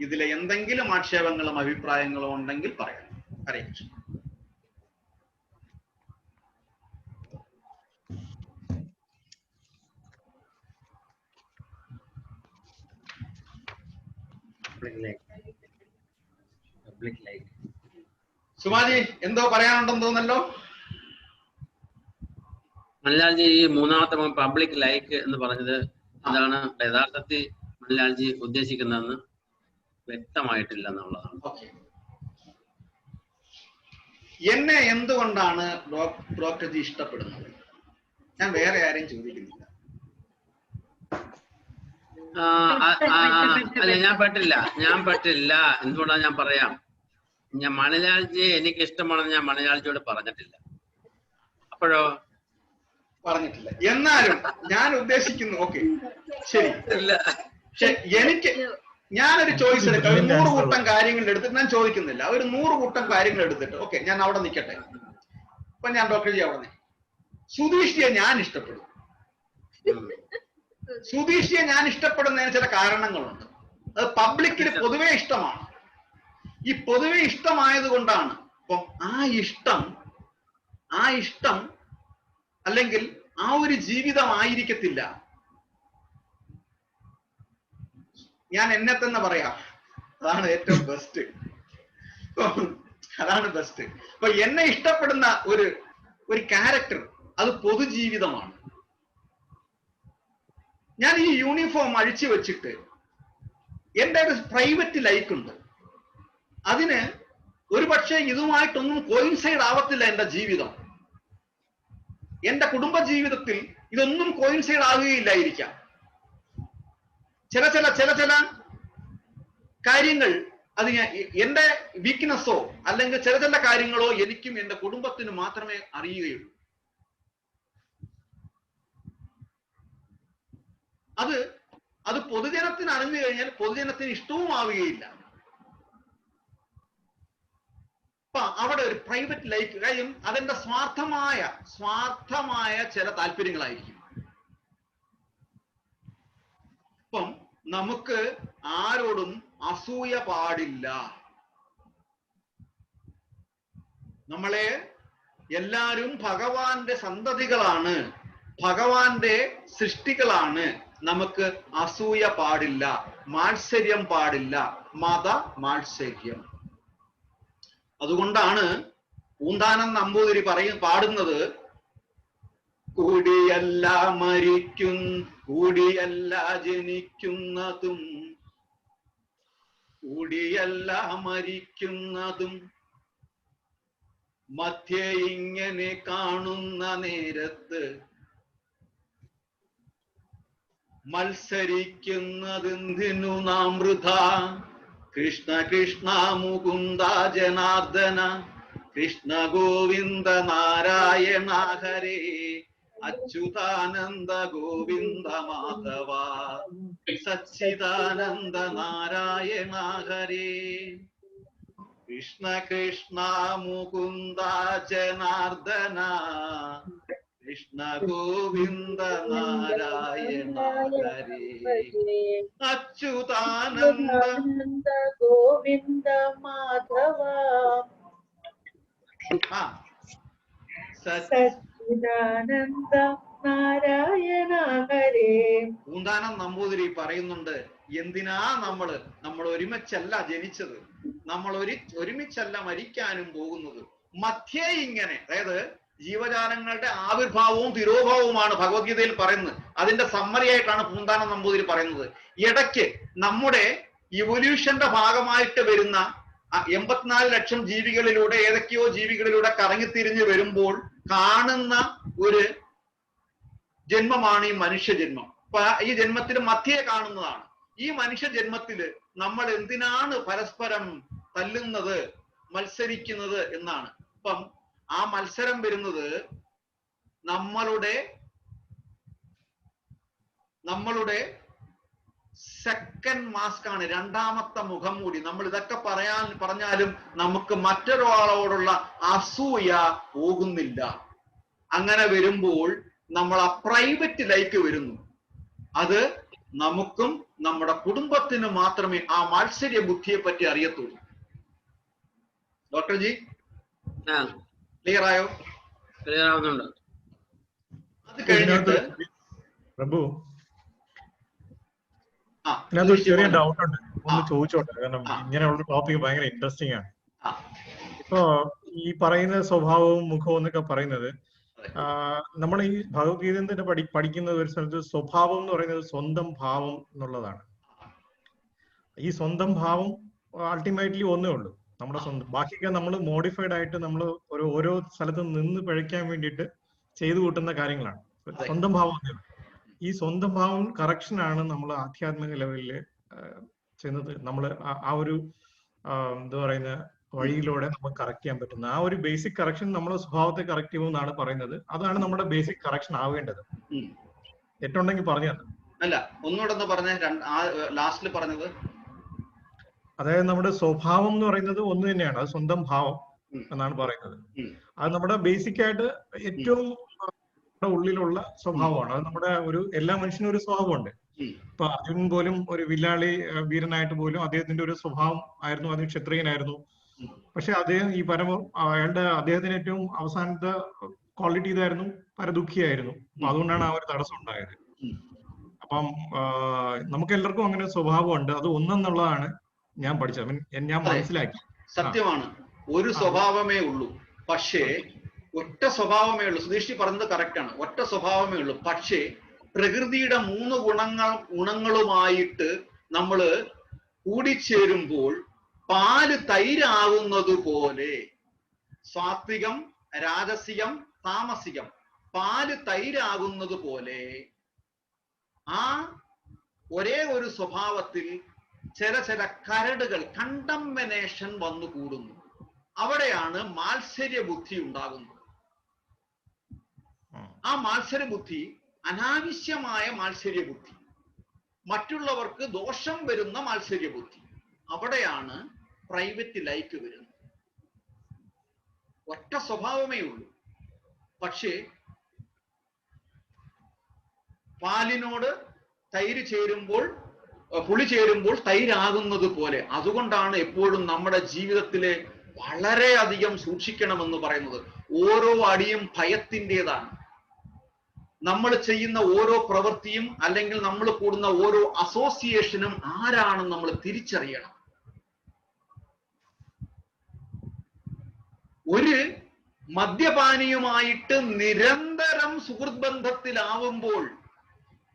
ഇതിലെ എന്തെങ്കിലും ആക്ഷേപങ്ങളും അഭിപ്രായങ്ങളും ഉണ്ടെങ്കിൽ പറയാം. ഹരേ കൃഷ്ണ. സുമാജി എന്തോ പറയാനുണ്ടെന്ന് തോന്നല്ലോ. മണിലാൽജി, ഈ 3-ാമത്തെ പബ്ലിക് ലൈക്ക് എന്ന് പറഞ്ഞത് എന്താണ് യഥാർത്ഥത്തിൽ മണിലാൽജി ഉദ്ദേശിക്കുന്നതെന്ന് വ്യക്തമായിട്ടില്ല എന്നുള്ളതാണ്. എന്നെ എന്തുകൊണ്ടാണ് ഡോക്ടർജി ഇഷ്ടപ്പെടുന്നത്? ഞാൻ വേറെ ആരെയും ചോദിക്കുന്നില്ല. അല്ല, ഞാൻ പെട്ടില്ല. എന്തുകൊണ്ടാണ് ഞാൻ പറയാം. ഞാൻ മണിലാൽജിയെ എനിക്ക് ഇഷ്ടമാണെന്ന് ഞാൻ മണിലാൽജിയോട് പറഞ്ഞിട്ടില്ല. അപ്പോഴോ പറഞ്ഞിട്ടില്ല. എന്നാലും ഞാൻ ഉദ്ദേശിക്കുന്നു, ഓക്കെ ശരി, എനിക്ക് ഞാനൊരു ചോയ്സ് എടുക്കാം. ഒരു 100 കൂട്ടം കാര്യങ്ങൾ എടുത്തിട്ട് ഞാൻ ചോദിക്കുന്നില്ല. ഒരു 100 കൂട്ടം കാര്യങ്ങൾ എടുത്തിട്ട് ഓക്കെ ഞാൻ അവിടെ നിൽക്കട്ടെ. അപ്പൊ ഞാൻ ഡോക്ടർജി അവിടെ നിൽക്കും. സുധീഷിയെ ഞാൻ ഇഷ്ടപ്പെടും. സുധീഷിയെ ഞാൻ ഇഷ്ടപ്പെടുന്നതിന് ചില കാരണങ്ങളുണ്ട്. അത് പബ്ലിക്കിന് പൊതുവെ ഇഷ്ടമാണ്. ഈ പൊതുവെ ഇഷ്ടമായത് കൊണ്ടാണ്. അപ്പം ആ ഇഷ്ടം അല്ലെങ്കിൽ ആ ഒരു ജീവിതമായിരിക്കത്തില്ല. ഞാൻ എന്നെ തന്നെ പറയാം, അതാണ് ഏറ്റവും ബെസ്റ്റ്. അതാണ് ബെസ്റ്റ്. അപ്പൊ എന്നെ ഇഷ്ടപ്പെടുന്ന ഒരു ക്യാരക്ടർ അത് പൊതുജീവിതമാണ്. ഞാൻ ഈ യൂണിഫോം അഴിച്ചു വെച്ചിട്ട് എൻ്റെ ഒരു പ്രൈവറ്റ് ലൈഫ് ഉണ്ട്. അതിന് ഒരുപക്ഷെ ഇതുമായിട്ടൊന്നും കോയിൻസൈഡ് ആവത്തില്ല എൻ്റെ ജീവിതം. എൻ്റെ കുടുംബ ജീവിതത്തിൽ ഇതൊന്നും കോയിൻസൈഡ് ആകുകയില്ലായിരിക്കാം. ചില കാര്യങ്ങൾ അത് എൻ്റെ വീക്ക്നെസ്സോ അല്ലെങ്കിൽ ചില കാര്യങ്ങളോ എനിക്കും എൻ്റെ കുടുംബത്തിനും മാത്രമേ അറിയുകയുള്ളൂ. അത് പൊതുജനത്തിന് അറിഞ്ഞു കഴിഞ്ഞാൽ പൊതുജനത്തിന് ഇഷ്ടവും ആവുകയില്ല. അപ്പൊ അവിടെ ഒരു പ്രൈവറ്റ് ലൈഫ് കാര്യം അതെന്റെ സ്വാർത്ഥമായ ചില താല്പര്യങ്ങളായിരിക്കും. അപ്പം നമുക്ക് ആരോടും അസൂയ പാടില്ല. നമ്മളെ എല്ലാവരും ഭഗവാന്റെ സന്തതികളാണ്, ഭഗവാന്റെ സൃഷ്ടികളാണ്. നമുക്ക് അസൂയ പാടില്ല, മാത്സര്യം പാടില്ല, മത മാത്സര്യം. അതുകൊണ്ടാണ് പൂന്താനം നമ്പൂതിരി പാടുന്നത്, കൂടിയല്ല കൂടിയല്ല ജനിക്കുന്നതും കൂടിയല്ല മരിക്കുന്നതും മധ്യേ ഇങ്ങനെ കാണുന്ന നേരത്ത് മത്സരിക്കുന്നതെന്തിനു നാം വൃഥാ. കൃഷ്ണ കൃഷ്ണ മുകുന്ദ ജനാർദ്ദന കൃഷ്ണ ഗോവിന്ദ നാരായണ ഹരേ അച്യുതാനന്ദ ഗോവിന്ദ മാധവ സച്ചിദാനന്ദ നാരായണ ഹരേ. കൃഷ്ണ കൃഷ്ണ മുകുന്ദ ജനാർദ്ദന കൃഷ്ണ ഗോവിന്ദ നാരായണ അച്യുതാനന്ദ ഗോവിന്ദ മാധവ സച്ചിദാനന്ദ നാരായണ ഹരേ. പൂന്താനം നമ്പൂതിരി പറയുന്നുണ്ട്, എന്തിനാ നമ്മൾ ഒരുമിച്ചല്ല ജനിച്ചത്, നമ്മൾ ഒരുമിച്ചല്ല മരിക്കാനും പോകുന്നത്. മധ്യേ ഇങ്ങനെ, അതായത് ജീവജാലങ്ങളുടെ ആവിർഭാവവും തിരോഭാവവുമാണ് ഭഗവത്ഗീതയിൽ പറയുന്നത്. അതിന്റെ സമ്മറി ആയിട്ടാണ് പൂന്താനം നമ്പൂതിരി പറയുന്നത്. ഇടയ്ക്ക് നമ്മുടെ ഇവല്യൂഷന്റെ ഭാഗമായിട്ട് വരുന്ന 84 ലക്ഷം ജീവികളിലൂടെ ഏതൊക്കെയോ ജീവികളിലൂടെ കറങ്ങിത്തിരിഞ്ഞ് വരുമ്പോൾ കാണുന്ന ഒരു ജന്മമാണ് ഈ മനുഷ്യജന്മം. അപ്പൊ ഈ ജന്മത്തിൽ മധ്യേ കാണുന്നതാണ്. ഈ മനുഷ്യ ജന്മത്തില് നമ്മൾ എന്തിനാണ് പരസ്പരം തല്ലുന്നത്, മത്സരിക്കുന്നത് എന്നാണ്. അപ്പം ആ മത്സരം വരുന്നത് നമ്മളുടെ സെക്കൻഡ് മാസ്ക് ആണ്, രണ്ടാമത്തെ മുഖം മൂടി. നമ്മൾ ഇതൊക്കെ പറഞ്ഞാലും നമുക്ക് മറ്റൊരാളോടുള്ള അസൂയ പോകുന്നില്ല. അങ്ങനെ വരുമ്പോൾ നമ്മൾ ആ പ്രൈവറ്റ് ലൈഫ് വരുന്നു. അത് നമുക്കും നമ്മുടെ കുടുംബത്തിന് മാത്രമേ ആ മാത്സര്യ ബുദ്ധിയെ പറ്റി അറിയത്തുള്ളൂ. ഡോക്ടർ ജി ക്ലിയർ ആയോ? ക്ലിയർ ആവുന്നുണ്ട്. അത് കഴിഞ്ഞിട്ട് പ്രഭു, ഇതിനകത്ത് ചെറിയ ഡൗട്ട് ഉണ്ട്, ഒന്ന് ചോദിച്ചോട്ടെ. കാരണം ഇങ്ങനെയുള്ള ടോപ്പിക് ഭയങ്കര ഇൻട്രസ്റ്റിംഗ് ആണ്. ഇപ്പോ ഈ പറയുന്ന സ്വഭാവവും മുഖവും എന്നൊക്കെ പറയുന്നത്, നമ്മൾ ഈ ഭഗവത്ഗീത തന്നെ പഠിക്കുന്ന ഒരു സ്ഥലത്ത് സ്വഭാവം എന്ന് പറയുന്നത് സ്വന്തം ഭാവം എന്നുള്ളതാണ്. ഈ സ്വന്തം ഭാവം അൾട്ടിമേറ്റ്ലി ഒന്നേ ഉള്ളൂ, നമ്മുടെ സ്വന്തം. ബാക്കിയൊക്കെ നമ്മൾ മോഡിഫൈഡ് ആയിട്ട് നമ്മൾ ഓരോ സ്ഥലത്ത് നിന്ന് പിഴയ്ക്കാൻ വേണ്ടിയിട്ട് ചെയ്തു കൂട്ടുന്ന കാര്യങ്ങളാണ്. സ്വന്തം ഭാവം ഒന്നേ ഉള്ളൂ. ഈ സ്വന്തം ഭാവം കറക്ഷൻ ആണ് നമ്മൾ ആധ്യാത്മിക ലെവലിൽ ചെയ്യുന്നത്. നമ്മൾ ആ ഒരു എന്താ പറയുന്ന വഴിയിലൂടെ നമുക്ക് കറക്റ്റ് ചെയ്യാൻ പറ്റുന്ന ആ ഒരു ബേസിക് കറക്ഷൻ നമ്മുടെ സ്വഭാവത്തെ കറക്റ്റ് ചെയ്യുമെന്നാണ് പറയുന്നത്. അതാണ് നമ്മുടെ ബേസിക് കറക്ഷൻ ആവേണ്ടത്. തെറ്റുണ്ടെങ്കിൽ പറഞ്ഞു തന്നെ. അല്ല, ഒന്നുകൂടെ പറഞ്ഞ ലാസ്റ്റിൽ പറഞ്ഞത്, അതായത് നമ്മുടെ സ്വഭാവം എന്ന് പറയുന്നത് ഒന്ന് തന്നെയാണ്, അത് സ്വന്തം ഭാവം എന്നാണ് പറയുന്നത്. അത് നമ്മുടെ ബേസിക് ആയിട്ട് ഏറ്റവും ഉള്ളിലുള്ള സ്വഭാവമാണ്. അത് നമ്മുടെ എല്ലാ മനുഷ്യനും ഒരു സ്വഭാവമുണ്ട്. ഇപ്പൊ അർജുൻ പോലും ഒരു വില്ലാളി വീരനായിട്ട് പോലും അദ്ദേഹത്തിന്റെ ഒരു സ്വഭാവം ആയിരുന്നു, അത് ക്ഷത്രിയനായിരുന്നു. പക്ഷെ അദ്ദേഹം അദ്ദേഹത്തിന് ഏറ്റവും അവസാനത്തെ ക്വാളിറ്റി ഇതായിരുന്നു, പരദുഃഖിയായിരുന്നു. അപ്പൊ അതുകൊണ്ടാണ് ആ ഒരു തടസ്സം ഉണ്ടായത്. അപ്പം നമുക്ക് എല്ലാവർക്കും അങ്ങനെ സ്വഭാവം ഉണ്ട്. അത് ഒന്നെന്നുള്ളതാണ് ഞാൻ പഠിച്ചത്, ഞാൻ മനസ്സിലാക്കി. സത്യമാണ്, ഒരു സ്വഭാവമേ ഉള്ളൂ. പക്ഷേ ഒറ്റ സ്വഭാവമേ ഉള്ളൂ. സുധീഷ് പറഞ്ഞത് കറക്റ്റ് ആണ്, ഒറ്റ സ്വഭാവമേ ഉള്ളൂ. പക്ഷേ പ്രകൃതിയുടെ 3 ഗുണങ്ങളുമായിട്ട് നമ്മൾ കൂടിച്ചേരുമ്പോൾ പാല് തൈരാകുന്നത് പോലെ, സാത്വികം, രാജസികം, താമസികം, പാല് തൈരാകുന്നത് പോലെ ആ ഒരേ ഒരു സ്വഭാവത്തിൽ ചില കരടുകൾ, കണ്ടംബനേഷൻ വന്നു കൂടുന്നു. അവിടെയാണ് മാത്സര്യ ബുദ്ധി ഉണ്ടാകുന്നത്. ആ മാത്സര്യ ബുദ്ധി അനാവശ്യമായ മാത്സര്യ ബുദ്ധി, മറ്റുള്ളവർക്ക് ദോഷം വരുന്ന മാത്സര്യ ബുദ്ധി, അവിടെയാണ് പ്രൈവറ്റ് ലൈഫ് വരുന്നത്. ഒറ്റ സ്വഭാവമേ ഉള്ളൂ. പക്ഷേ പാലിനോട് തൈര് ചേരുമ്പോൾ, പുളി ചേരുമ്പോൾ തൈരാകുന്നത് പോലെ. അതുകൊണ്ടാണ് എപ്പോഴും നമ്മുടെ ജീവിതത്തിലെ വളരെയധികം സൂക്ഷിക്കണമെന്ന് പറയുന്നത്. ഓരോ അടിയും ഭയത്തിൻ്റെതാണ്. നമ്മൾ ചെയ്യുന്ന ഓരോ പ്രവൃത്തിയും അല്ലെങ്കിൽ നമ്മൾ കൂടുന്ന ഓരോ അസോസിയേഷനും ആരാണെന്ന് നമ്മൾ തിരിച്ചറിയണം. ഒരു മദ്യപാനിയുമായിട്ട് നിരന്തരം സുഹൃത്ത് ബന്ധത്തിലാവുമ്പോൾ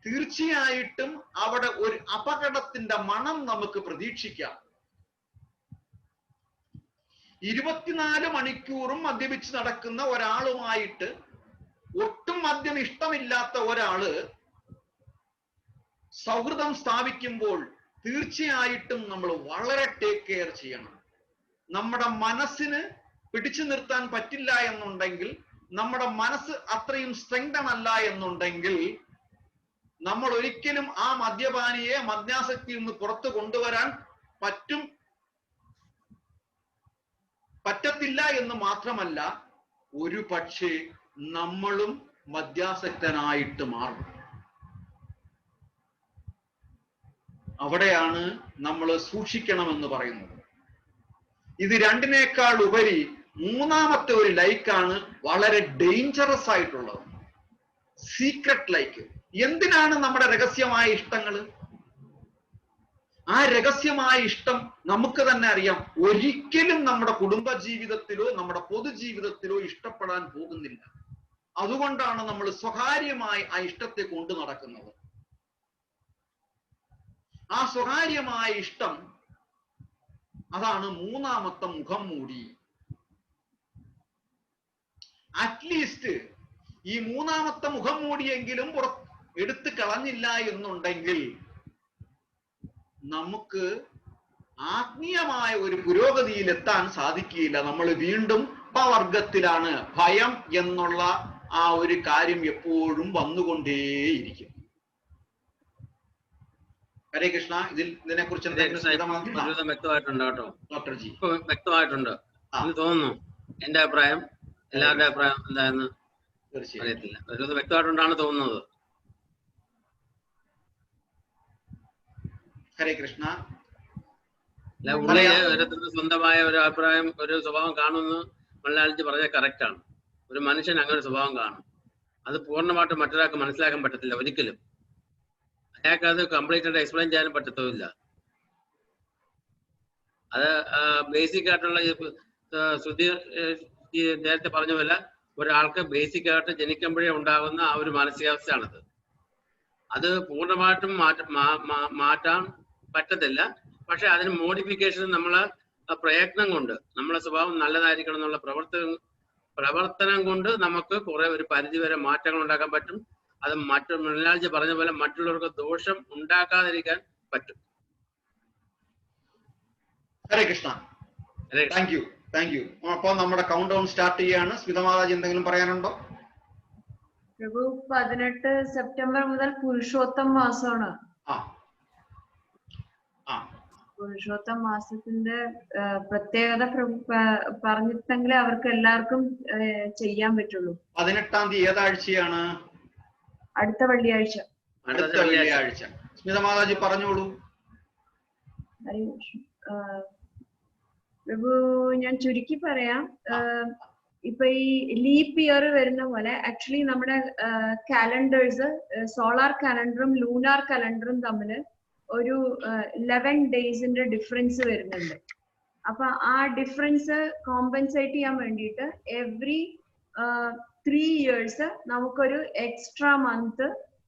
തീർച്ചയായിട്ടും അവിടെ ഒരു അപകടത്തിന്റെ മണം നമുക്ക് പ്രതീക്ഷിക്കാം. 24 മണിക്കൂറും മദ്യപിച്ച് നടക്കുന്ന ഒരാളുമായിട്ട്, ഒട്ടും മദ്യം ഇഷ്ടമില്ലാത്ത ഒരാള് സൗഹൃദം സ്ഥാപിക്കുമ്പോൾ തീർച്ചയായിട്ടും നമ്മൾ വളരെ ടേക്ക് കെയർ ചെയ്യണം. നമ്മുടെ മനസ്സിന് പിടിച്ചു നിർത്താൻ പറ്റില്ല എന്നുണ്ടെങ്കിൽ, നമ്മുടെ മനസ്സ് അത്രയും സ്ട്രെങ്തൺ അല്ല എന്നുണ്ടെങ്കിൽ, നമ്മൾ ഒരിക്കലും ആ മദ്യപാനിയെ മദ്യാസക്തിയിൽ നിന്ന് പുറത്തു കൊണ്ടുവരാൻ പറ്റത്തില്ല എന്ന് മാത്രമല്ല, ഒരു പക്ഷേ നമ്മളും മദ്യാസക്തനായിട്ട് മാറും. അവിടെയാണ് നമ്മൾ സൂക്ഷിക്കണമെന്ന് പറയുന്നത്. ഇത് രണ്ടിനേക്കാൾ ഉപരി മൂന്നാമത്തെ ഒരു ലൈക്കാണ് വളരെ ഡേഞ്ചറസ് ആയിട്ടുള്ളത്, സീക്രട്ട് ലൈക്ക്. എന്തിനാണ് നമ്മുടെ രഹസ്യമായ ഇഷ്ടങ്ങൾ? ആ രഹസ്യമായ ഇഷ്ടം നമുക്ക് തന്നെ അറിയാം, ഒരിക്കലും നമ്മുടെ കുടുംബ ജീവിതത്തിലോ നമ്മുടെ പൊതുജീവിതത്തിലോ ഇഷ്ടപ്പെടാൻ പോകുന്നില്ല. അതുകൊണ്ടാണ് നമ്മൾ സ്വകാര്യമായി ആ ഇഷ്ടത്തെ കൊണ്ടു നടക്കുന്നത്. ആ സ്വകാര്യമായ ഇഷ്ടം അതാണ് മൂന്നാമത്തെ മുഖം മൂടി. അറ്റ്ലീസ്റ്റ് ഈ മൂന്നാമത്തെ മുഖം മൂടിയെങ്കിലും എടുത്തു കളഞ്ഞില്ല എന്നുണ്ടെങ്കിൽ നമുക്ക് ആത്മീയമായ ഒരു പുരോഗതിയിൽ എത്താൻ സാധിക്കുകയില്ല. നമ്മൾ വീണ്ടും വർഗത്തിലാണ്. ഭയം എന്നുള്ള ആ ഒരു കാര്യം എപ്പോഴും വന്നുകൊണ്ടേയിരിക്കും. ഹരേ കൃഷ്ണ. ഇതിനെ കുറിച്ച് വ്യക്തമായിട്ടുണ്ട് കേട്ടോ ഡോക്ടർ ജി? ഇപ്പൊ വ്യക്തമായിട്ടുണ്ട് എന്ന് തോന്നുന്നു. എന്റെ അഭിപ്രായം, എല്ലാവരുടെ അഭിപ്രായം എന്തായെന്ന് അറിയത്തില്ല. വ്യക്തമായിട്ടുണ്ടാണ് തോന്നുന്നത്. ഹരേ കൃഷ്ണ. ഉള്ളില് ഓരോരുത്തരുടെ സ്വന്തമായ ഒരു അഭിപ്രായം, ഒരു സ്വഭാവം കാണുമെന്ന് മലയാളിച്ച് പറഞ്ഞാൽ കറക്റ്റ് ആണ്. ഒരു മനുഷ്യൻ അങ്ങനെ ഒരു സ്വഭാവം കാണും. അത് പൂർണ്ണമായിട്ട് മറ്റൊരാൾക്ക് മനസ്സിലാക്കാൻ പറ്റത്തില്ല ഒരിക്കലും. അയാൾക്ക് അത് കംപ്ലീറ്റ് ആയിട്ട് എക്സ്പ്ലെയിൻ ചെയ്യാനും പറ്റത്തുമില്ല. അത് ബേസിക് ആയിട്ടുള്ള ശ്രുതി നേരത്തെ പറഞ്ഞ പോലെ ഒരാൾക്ക് ബേസിക് ആയിട്ട് ജനിക്കുമ്പോഴേ ഉണ്ടാകുന്ന ആ ഒരു മാനസികാവസ്ഥയാണത്. അത് പൂർണ്ണമായിട്ടും മാറ്റാൻ പറ്റത്തില്ല. പക്ഷെ അതിന് മോഡിഫിക്കേഷൻ നമ്മളെ പ്രയത്നം കൊണ്ട്, നമ്മളെ സ്വഭാവം നല്ലതായിരിക്കണം എന്നുള്ള പ്രവർത്തനം കൊണ്ട് നമുക്ക് കുറെ ഒരു പരിധി വരെ മാറ്റങ്ങൾ ഉണ്ടാക്കാൻ പറ്റും. അത് മലയാളി പറഞ്ഞ പോലെ മറ്റുള്ളവർക്ക് ദോഷം ഉണ്ടാക്കാതിരിക്കാൻ പറ്റും. Hare Krishna. Thank you, thank you. അപ്പൊ നമ്മുടെ കൗണ്ട് ഡൗൺ സ്റ്റാർട്ട് ചെയ്യാണ്. സ്മിതമാതാജി എന്തെങ്കിലും പറയാനുണ്ടോ? പ്രഭു, 18 സെപ്റ്റംബർ മുതൽ പുരുഷോത്തം മാസമാണ്. പുരുഷോത്തം മാസത്തിന്റെ പ്രത്യേകത പറഞ്ഞിട്ടെങ്കിൽ അവർക്ക് എല്ലാവർക്കും ചെയ്യാൻ പറ്റുള്ളൂ. 18-ാം തീയതി ഏതാഴ്ചയാണ്? അടുത്ത വെള്ളിയാഴ്ച. അടുത്ത വെള്ളിയാഴ്ച. സ്മിതമാതാജി പറഞ്ഞോളൂ. പ്രഭു, ഞാൻ ചുരുക്കി പറയാം. ഇപ്പൊ ഈ ലീപ്പ് ഇയർ വരുന്ന പോലെ ആക്ച്വലി നമ്മുടെ കാലണ്ടേഴ്സ്, സോളാർ കാലണ്ടറും ലൂണാർ കാലണ്ടറും തമ്മിൽ ഒരു 11 ഡേയ്സിന്റെ ഡിഫറൻസ് വരുന്നുണ്ട്. അപ്പൊ ആ ഡിഫറൻസ് കോമ്പൻസേറ്റ് ചെയ്യാൻ വേണ്ടിയിട്ട് എവറി 3 ഇയേഴ്സ് നമുക്കൊരു എക്സ്ട്രാ മന്ത്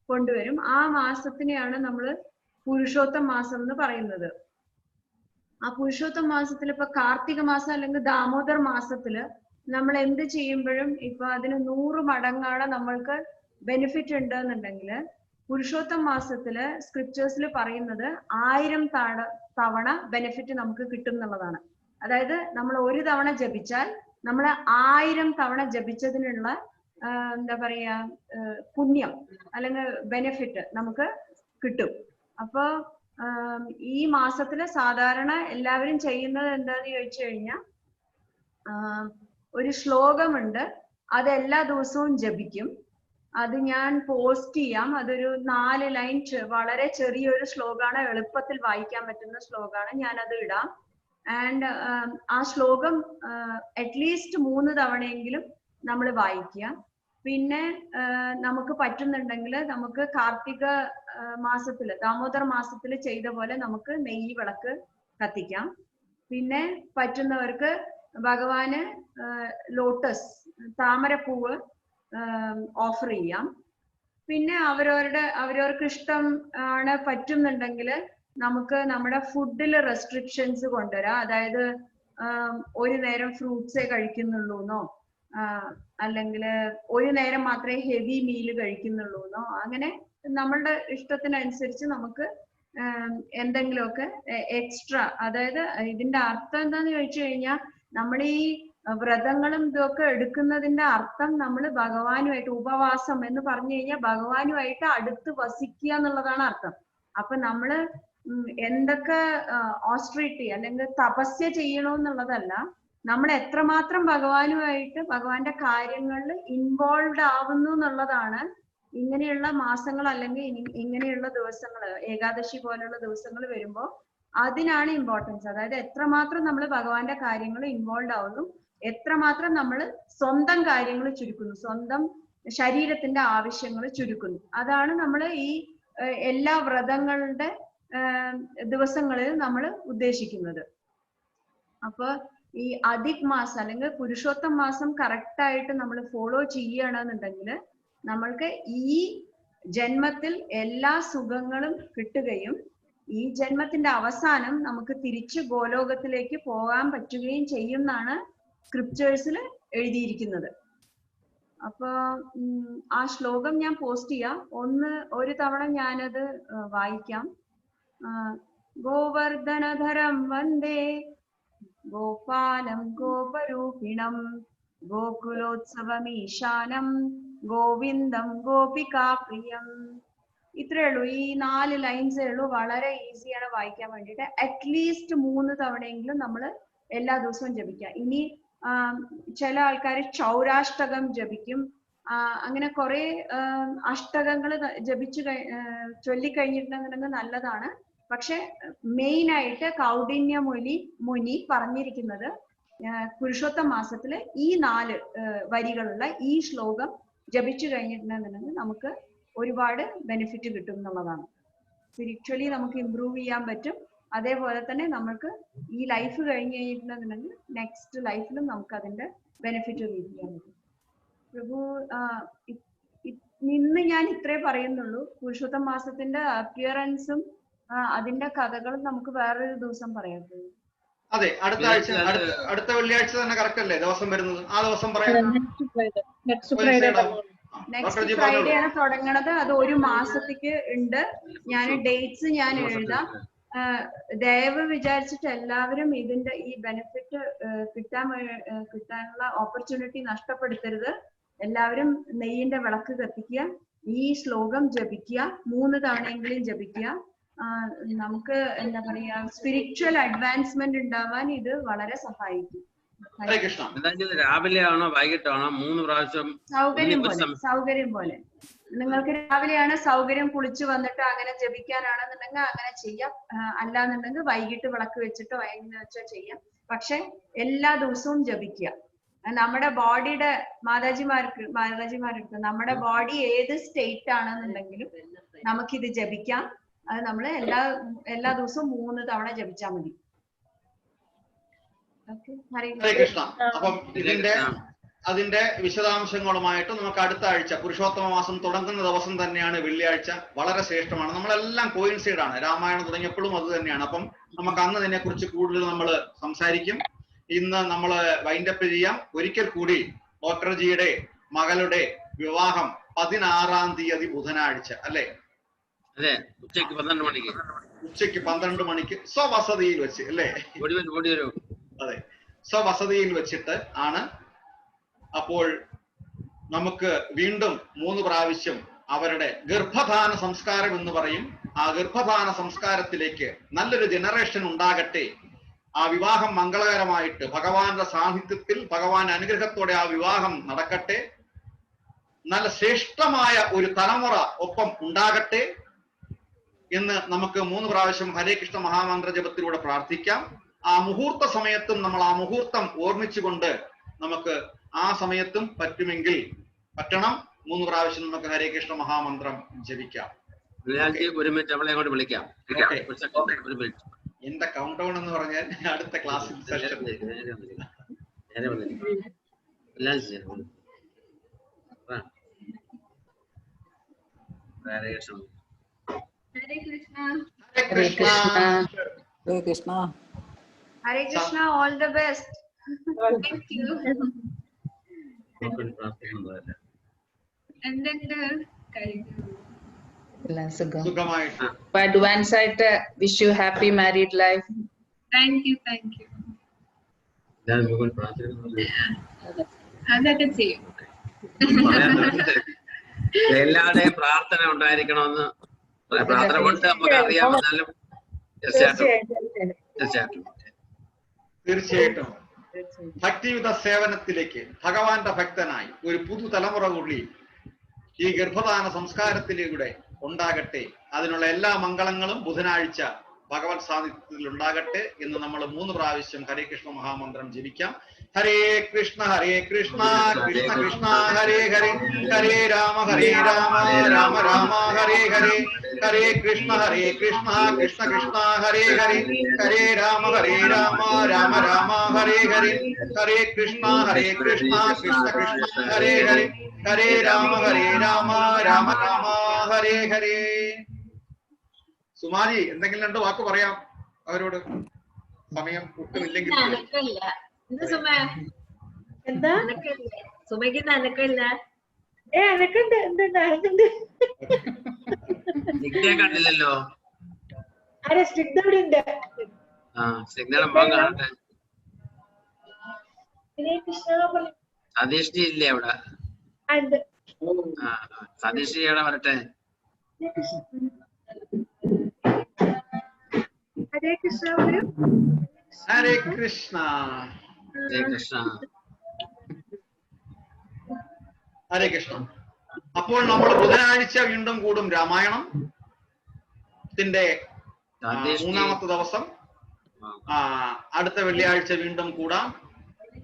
കൊണ്ടുവരും. ആ മാസത്തിനെയാണ് നമ്മൾ പുരുഷോത്തം മാസം എന്ന് പറയുന്നത്. ആ പുരുഷോത്തം മാസത്തിൽ ഇപ്പൊ കാർത്തിക മാസം അല്ലെങ്കിൽ ദാമോദർ മാസത്തില് നമ്മൾ എന്ത് ചെയ്യുമ്പോഴും ഇപ്പൊ അതിന് 100 മടങ്ങാണ് നമ്മൾക്ക് ബെനിഫിറ്റ് ഉണ്ട് എന്നുണ്ടെങ്കിൽ, പുരുഷോത്തം മാസത്തില് സ്ക്രിപ്റ്റേഴ്സിൽ പറയുന്നത് 1000 തവണ ബെനിഫിറ്റ് നമുക്ക് കിട്ടും എന്നുള്ളതാണ്. അതായത് നമ്മൾ ഒരു തവണ ജപിച്ചാൽ നമ്മൾ 1000 തവണ ജപിച്ചതിനുള്ള എന്താ പറയാ പുണ്യം അല്ലെങ്കിൽ ബെനിഫിറ്റ് നമുക്ക് കിട്ടും. അപ്പൊ ഈ മാസത്തില് സാധാരണ എല്ലാവരും ചെയ്യുന്നത് എന്താന്ന് ചോദിച്ചു കഴിഞ്ഞാൽ, ഒരു ശ്ലോകമുണ്ട്, അത് എല്ലാ ദിവസവും ജപിക്കും. അത് ഞാൻ പോസ്റ്റ് ചെയ്യാം. അതൊരു 4 ലൈൻ വളരെ ചെറിയൊരു ശ്ലോകമാണ്, എളുപ്പത്തിൽ വായിക്കാൻ പറ്റുന്ന ശ്ലോകമാണ്. ഞാൻ അത് ഇടാം. ആൻഡ് ആ ശ്ലോകം അറ്റ്ലീസ്റ്റ് 3 തവണയെങ്കിലും നമ്മൾ വായിക്കുക. പിന്നെ നമുക്ക് പറ്റുന്നുണ്ടെങ്കിൽ നമുക്ക് കാർത്തിക മാസത്തില്, ദാമോദർ മാസത്തില് ചെയ്ത പോലെ നമുക്ക് നെയ്യ് വിളക്ക് കത്തിക്കാം. പിന്നെ പറ്റുന്നവർക്ക് ഭഗവാന് ലോട്ടസ് താമരപ്പൂവ് ഓഫർ ചെയ്യാം. പിന്നെ അവരവർക്ക് ഇഷ്ടം ആണ് പറ്റുന്നുണ്ടെങ്കിൽ നമുക്ക് നമ്മുടെ ഫുഡിൽ റെസ്ട്രിക്ഷൻസ് കൊണ്ടുവരാം. അതായത് ഒരു നേരം ഫ്രൂട്ട്സേ കഴിക്കുന്നുള്ളൂന്നോ, അല്ലെങ്കിൽ ഒരു നേരം മാത്രമേ ഹെവി മീല് കഴിക്കുന്നുള്ളൂന്നോ, അങ്ങനെ നമ്മളുടെ ഇഷ്ടത്തിനനുസരിച്ച് നമുക്ക് എന്തെങ്കിലുമൊക്കെ എക്സ്ട്രാ. അതായത് ഇതിന്റെ അർത്ഥം എന്താന്ന് ചോദിച്ചു കഴിഞ്ഞാൽ, നമ്മൾ ഈ വ്രതങ്ങളും ഇതൊക്കെ എടുക്കുന്നതിന്റെ അർത്ഥം നമ്മൾ ഭഗവാനുമായിട്ട്, ഉപവാസം എന്ന് പറഞ്ഞു കഴിഞ്ഞാൽ ഭഗവാനുമായിട്ട് അടുത്ത് വസിക്കുക എന്നുള്ളതാണ് അർത്ഥം. അപ്പൊ നമ്മള് എന്തൊക്കെ ഓസ്ട്രിറ്റി അല്ലെങ്കിൽ തപസ്യ ചെയ്യണമെന്നുള്ളതല്ല, നമ്മൾ എത്രമാത്രം ഭഗവാനുമായിട്ട് ഭഗവാന്റെ കാര്യങ്ങളിൽ ഇൻവോൾവ് ആവുന്നു എന്നുള്ളതാണ് ഇങ്ങനെയുള്ള മാസങ്ങൾ അല്ലെങ്കിൽ ഇങ്ങനെയുള്ള ദിവസങ്ങൾ, ഏകാദശി പോലുള്ള ദിവസങ്ങൾ വരുമ്പോൾ അതിനാണ് ഇമ്പോർട്ടൻസ്. അതായത് എത്രമാത്രം നമ്മൾ ഭഗവാന്റെ കാര്യങ്ങൾ ഇൻവോൾവ് ആവുന്നു, എത്രമാത്രം നമ്മൾ സ്വന്തം കാര്യങ്ങൾ ചുരുക്കുന്നു, സ്വന്തം ശരീരത്തിന്റെ ആവശ്യങ്ങൾ ചുരുക്കുന്നു. അതാണ് നമ്മൾ ഈ എല്ലാ വ്രതങ്ങളുടെ ദിവസങ്ങളിൽ നമ്മൾ ഉദ്ദേശിക്കുന്നത്. അപ്പൊ ഈ അധിക് മാസം അല്ലെങ്കിൽ പുരുഷോത്തം മാസം കറക്റ്റ് ആയിട്ട് നമ്മൾ ഫോളോ ചെയ്യണമെന്നുണ്ടെങ്കിൽ നമ്മൾക്ക് ഈ ജന്മത്തിൽ എല്ലാ സുഖങ്ങളും കിട്ടുകയും ഈ ജന്മത്തിന്റെ അവസാനം നമുക്ക് തിരിച്ച് ഗോലോകത്തിലേക്ക് പോകാൻ പറ്റുകയും ചെയ്യുമെന്നാണ് സ്ക്രിപ്റ്റേഴ്സിൽ എഴുതിയിരിക്കുന്നത്. അപ്പൊ ആ ശ്ലോകം ഞാൻ പോസ്റ്റ് ചെയ്യാം. ഒരു തവണ ഞാനത് വായിക്കാം. ഗോവർദ്ധനധരം വന്ദേ ഗോപാലം ഗോപരൂപിണം ഗോകുലോത്സവമീശാനം ഗോവിന്ദം ഗോപികാപ്രിയം. ഇത്രയേ ഉള്ളൂ. ഈ 4 ലൈൻസേ ഉള്ളൂ. വളരെ ഈസിയാണ് വായിക്കാൻ വേണ്ടിയിട്ട്. അറ്റ്ലീസ്റ്റ് 3 തവണയെങ്കിലും നമ്മൾ എല്ലാ ദിവസവും ജപിക്കുക. ഇനി ചില ആൾക്കാർ ചൗരാഷ്ടകം ജപിക്കും. അങ്ങനെ കുറെ അഷ്ടകങ്ങൾ ചൊല്ലിക്കഴിഞ്ഞിട്ടുണ്ടെന്നുണ്ടെങ്കിൽ നല്ലതാണ്. പക്ഷെ മെയിൻ ആയിട്ട് കൗഡിന്യ മുനി പറഞ്ഞിരിക്കുന്നത് പുരുഷോത്തം മാസത്തില് ഈ 4 വരികളുള്ള ഈ ശ്ലോകം ജപിച്ചു കഴിഞ്ഞിട്ടുണ്ടെന്നുണ്ടെങ്കിൽ നമുക്ക് ഒരുപാട് ബെനിഫിറ്റ് കിട്ടും എന്നുള്ളതാണ്. സ്പിരിച്വലി നമുക്ക് ഇമ്പ്രൂവ് ചെയ്യാൻ പറ്റും. അതേപോലെ തന്നെ നമുക്ക് ഈ ലൈഫ് കഴിഞ്ഞ് കഴിഞ്ഞിട്ടുണ്ടെന്നുണ്ടെങ്കിൽ നെക്സ്റ്റ് ലൈഫിലും നമുക്ക് അതിന്റെ ബെനിഫിറ്റ് റീച്ച് ചെയ്യാൻ പറ്റും. പ്രഭു, ഇന്ന് ഞാൻ ഇത്രേ പറയുന്നുള്ളൂ. പുരുഷോത്തം മാസത്തിന്റെ അപ്പിയറൻസും അതിന്റെ കഥകളും നമുക്ക് വേറൊരു ദിവസം പറയാം. അതെ, അടുത്ത ആഴ്ച, അടുത്ത വെള്ളിയാഴ്ച തന്നെ കറക്റ്റ് അല്ലേ ദിവസം വരുന്നത്? ആ ദിവസം പറയാം. നെക്സ്റ്റ് ഫ്രൈഡേ ആണ് തുടങ്ങണത്. അത് ഒരു മാസത്തേക്ക് ഉണ്ട്. ഞാൻ ഡേറ്റ്സ് ഞാൻ എഴുതാം. ദയവ് വിചാരിച്ചിട്ട് എല്ലാവരും ഇതിന്റെ ഈ ബെനിഫിറ്റ് കിട്ടാനുള്ള ഓപ്പർച്യൂണിറ്റി നഷ്ടപ്പെടുത്തരുത്. എല്ലാവരും നെയ്യിന്റെ വിളക്ക് കത്തിക്കുക, ഈ ശ്ലോകം ജപിക്കുക, 3 തവണയെങ്കിലും ജപിക്കുക. നമുക്ക് എന്താ പറയാ, സ്പിരിച്വൽ അഡ്വാൻസ്മെന്റ് ഉണ്ടാവാൻ ഇത് വളരെ സഹായിക്കും. രാവിലെ ആണോ വൈകിട്ടാണോ 3 പ്രാവശ്യം? സൗകര്യം പോലെ. നിങ്ങൾക്ക് രാവിലെയാണ് സൗകര്യം, കുളിച്ചു വന്നിട്ട് അങ്ങനെ ജപിക്കാനാണെന്നുണ്ടെങ്കിൽ അങ്ങനെ ചെയ്യാം. അല്ലാന്നുണ്ടെങ്കിൽ വൈകിട്ട് വിളക്ക് വെച്ചിട്ടോ എങ്ങനെ വെച്ചാൽ ചെയ്യാം. പക്ഷെ എല്ലാ ദിവസവും ജപിക്കുക. നമ്മുടെ ബോഡിയുടെ മാതാജിമാർക്ക് നമ്മുടെ ബോഡി ഏത് സ്റ്റേറ്റ് ആണെന്നുണ്ടെങ്കിലും നമുക്കിത് ജപിക്കാം. അത് നമ്മൾ എല്ലാ ദിവസവും 3 തവണ ജപിച്ചാൽ മതി. ഹരേ കൃഷ്ണ. അപ്പം അതിന്റെ വിശദാംശങ്ങളുമായിട്ട് നമുക്ക് അടുത്ത ആഴ്ച, പുരുഷോത്തമ മാസം തുടങ്ങുന്ന ദിവസം തന്നെയാണ് വെള്ളിയാഴ്ച. വളരെ ശ്രേഷ്ഠമാണ്. നമ്മളെല്ലാം കോയിൻസൈഡ് ആണ്. രാമായണം തുടങ്ങിയപ്പോഴും അത് തന്നെയാണ്. അപ്പം നമുക്ക് അന്ന് ഇതിനെ കുറിച്ച് കൂടുതൽ നമ്മൾ സംസാരിക്കും. ഇന്ന് നമ്മൾ വൈൻഡപ്പ് ചെയ്യാം. ഒരിക്കൽ കൂടി ഡോക്ടർജിയുടെ മകളുടെ വിവാഹം 16-ാം തീയതി ബുധനാഴ്ച അല്ലേ? അതെ, ഉച്ചയ്ക്ക് 12 മണിക്ക്. ഉച്ചയ്ക്ക് 12 മണിക്ക് സ്വവസതിയിൽ വെച്ച് അല്ലേ? അതെ, സ്വവസതിയിൽ വെച്ചിട്ട് ആണ്. അപ്പോൾ നമുക്ക് വീണ്ടും 3 പ്രാവശ്യം അവരുടെ ഗർഭധാന സംസ്കാരം എന്ന് പറയും. ആ ഗർഭധാന സംസ്കാരത്തിലേക്ക് നല്ലൊരു ജനറേഷൻ ഉണ്ടാകട്ടെ. ആ വിവാഹം മംഗളകരമായിട്ട് ഭഗവാന്റെ സാന്നിധ്യത്തിൽ ഭഗവാന്റെ അനുഗ്രഹത്തോടെ ആ വിവാഹം നടക്കട്ടെ. നല്ല ശ്രേഷ്ഠമായ ഒരു തലമുറ ഒപ്പം ഉണ്ടാകട്ടെ എന്ന് നമുക്ക് 3 പ്രാവശ്യം ഹരേ കൃഷ്ണ മഹാമന്ത്ര ജപത്തിലൂടെ പ്രാർത്ഥിക്കാം. ആ മുഹൂർത്ത സമയത്തും നമ്മൾ ആ മുഹൂർത്തം ഓർമ്മിച്ചുകൊണ്ട് നമുക്ക് ആ സമയത്തും പറ്റണം 3 പ്രാവശ്യം നമുക്ക് ഹരേ കൃഷ്ണ മഹാമന്ത്രം ജപിക്കാം. ഒരു മിനിറ്റ് അവളെ അങ്ങോട്ട് വിളിക്കാം. എന്റെ കൗണ്ട് ഡൗൺ എന്ന് പറഞ്ഞാൽ അടുത്ത ക്ലാസ്സിൽ session. Hare Krishna. Hare Krishna. Hare Krishna. Hare Krishna. Hare Krishna. All the best. Thank you. എന്തുണ്ട് എല്ലാം സുഖമായിട്ട് അഡ്വാൻസ് ആയിട്ട് wish you happy married life. Thank you. അതൊക്കെ ചെയ്യും. എല്ലാവരുടെയും പ്രാർത്ഥന ഉണ്ടായിരിക്കണമെന്ന് പ്രാർത്ഥന കൊണ്ട് നമുക്ക് അറിയാമെന്നാലും തീർച്ചയായിട്ടും ഭക്തിയുത സേവനത്തിലേക്ക് ഭഗവാന്റെ ഭക്തനായി ഒരു പുതുതലമുറ കൂടി ഈ ഗർഭദാന സംസ്കാരത്തിലൂടെ ഉണ്ടാകട്ടെ. അതിനുള്ള എല്ലാ മംഗളങ്ങളും ബുധനാഴ്ച ഭഗവത് സാന്നിധ്യത്തിൽ ഉണ്ടാകട്ടെ എന്ന് നമ്മൾ 3 പ്രാവശ്യം ഹരേ കൃഷ്ണ മഹാമന്ത്രം ജപിക്കാം. ഹരേ കൃഷ്ണ കൃഷ്ണ കൃഷ്ണ ഹരേ ഹരേ, ഹരേ രാമ രാമ രാമ ഹരേ ഹരേ, ഹരേ കൃഷ്ണ കൃഷ്ണ കൃഷ്ണ ഹരേ ഹരേ, ഹരേ രാമ രാമ രാമ ഹരേ ഹരേ, ഹരേ കൃഷ്ണ കൃഷ്ണ കൃഷ്ണ ഹരേ ഹരേ, ഹരേ രാമ രാമ രാമ ഹരേ ഹരേ. സുമാജി എന്തെങ്കിലും 2 വാക്ക് പറയാം അവരോട്, സമയം ഒട്ടുമില്ലെങ്കിൽ. എന്താ സുമയ്ക്ക് അനക്കമില്ല? അനക്കുണ്ട്. എന്തുണ്ട്? കണ്ടില്ലല്ലോ. ആരെ സ്നിഗ്ധ ഇവിടെ ഉണ്ട്? സതീഷ് ജി ഇല്ലേ അവിടെ? സതീഷ് ജി അവിടെ വരട്ടെ. ഹരേ കൃഷ്ണ. ഹരേ കൃഷ്ണ. ഹരേ കൃഷ്ണ. ഹരേ കൃഷ്ണ. അപ്പോൾ നമ്മൾ ബുധനാഴ്ച വീണ്ടും കൂടും രാമായണത്തിന്റെ 3ാമത്തെ ദിവസം. അടുത്ത വെള്ളിയാഴ്ച വീണ്ടും കൂടാം.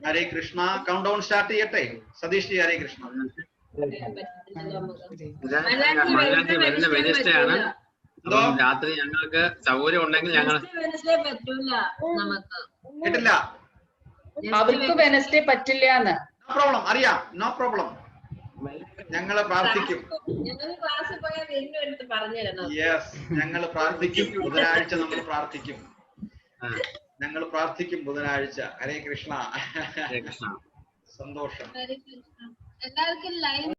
ഹരേ കൃഷ്ണ. കൗണ്ട് ഡൗൺ സ്റ്റാർട്ട് ചെയ്യട്ടെ സതീഷ് ജി. ഹരേ കൃഷ്ണ. വെനസ്ഡേ ആണ്. രാത്രി ഞങ്ങൾക്ക് സൗകര്യം ഉണ്ടെങ്കിൽ ഞങ്ങൾ കേട്ടില്ല. അവർക്ക് വെനസ്ഡേ പറ്റില്ല എന്ന്. No problem. അറിയാം. No problem. ഞങ്ങള് പ്രാർത്ഥിക്കും. യെസ്, ഞങ്ങൾ പ്രാർത്ഥിക്കും. ബുധനാഴ്ച നമ്മൾ പ്രാർത്ഥിക്കും. ഞങ്ങൾ പ്രാർത്ഥിക്കും ബുധനാഴ്ച. ഹരേ കൃഷ്ണ. സന്തോഷം. എല്ലാവർക്കും ലൈവ്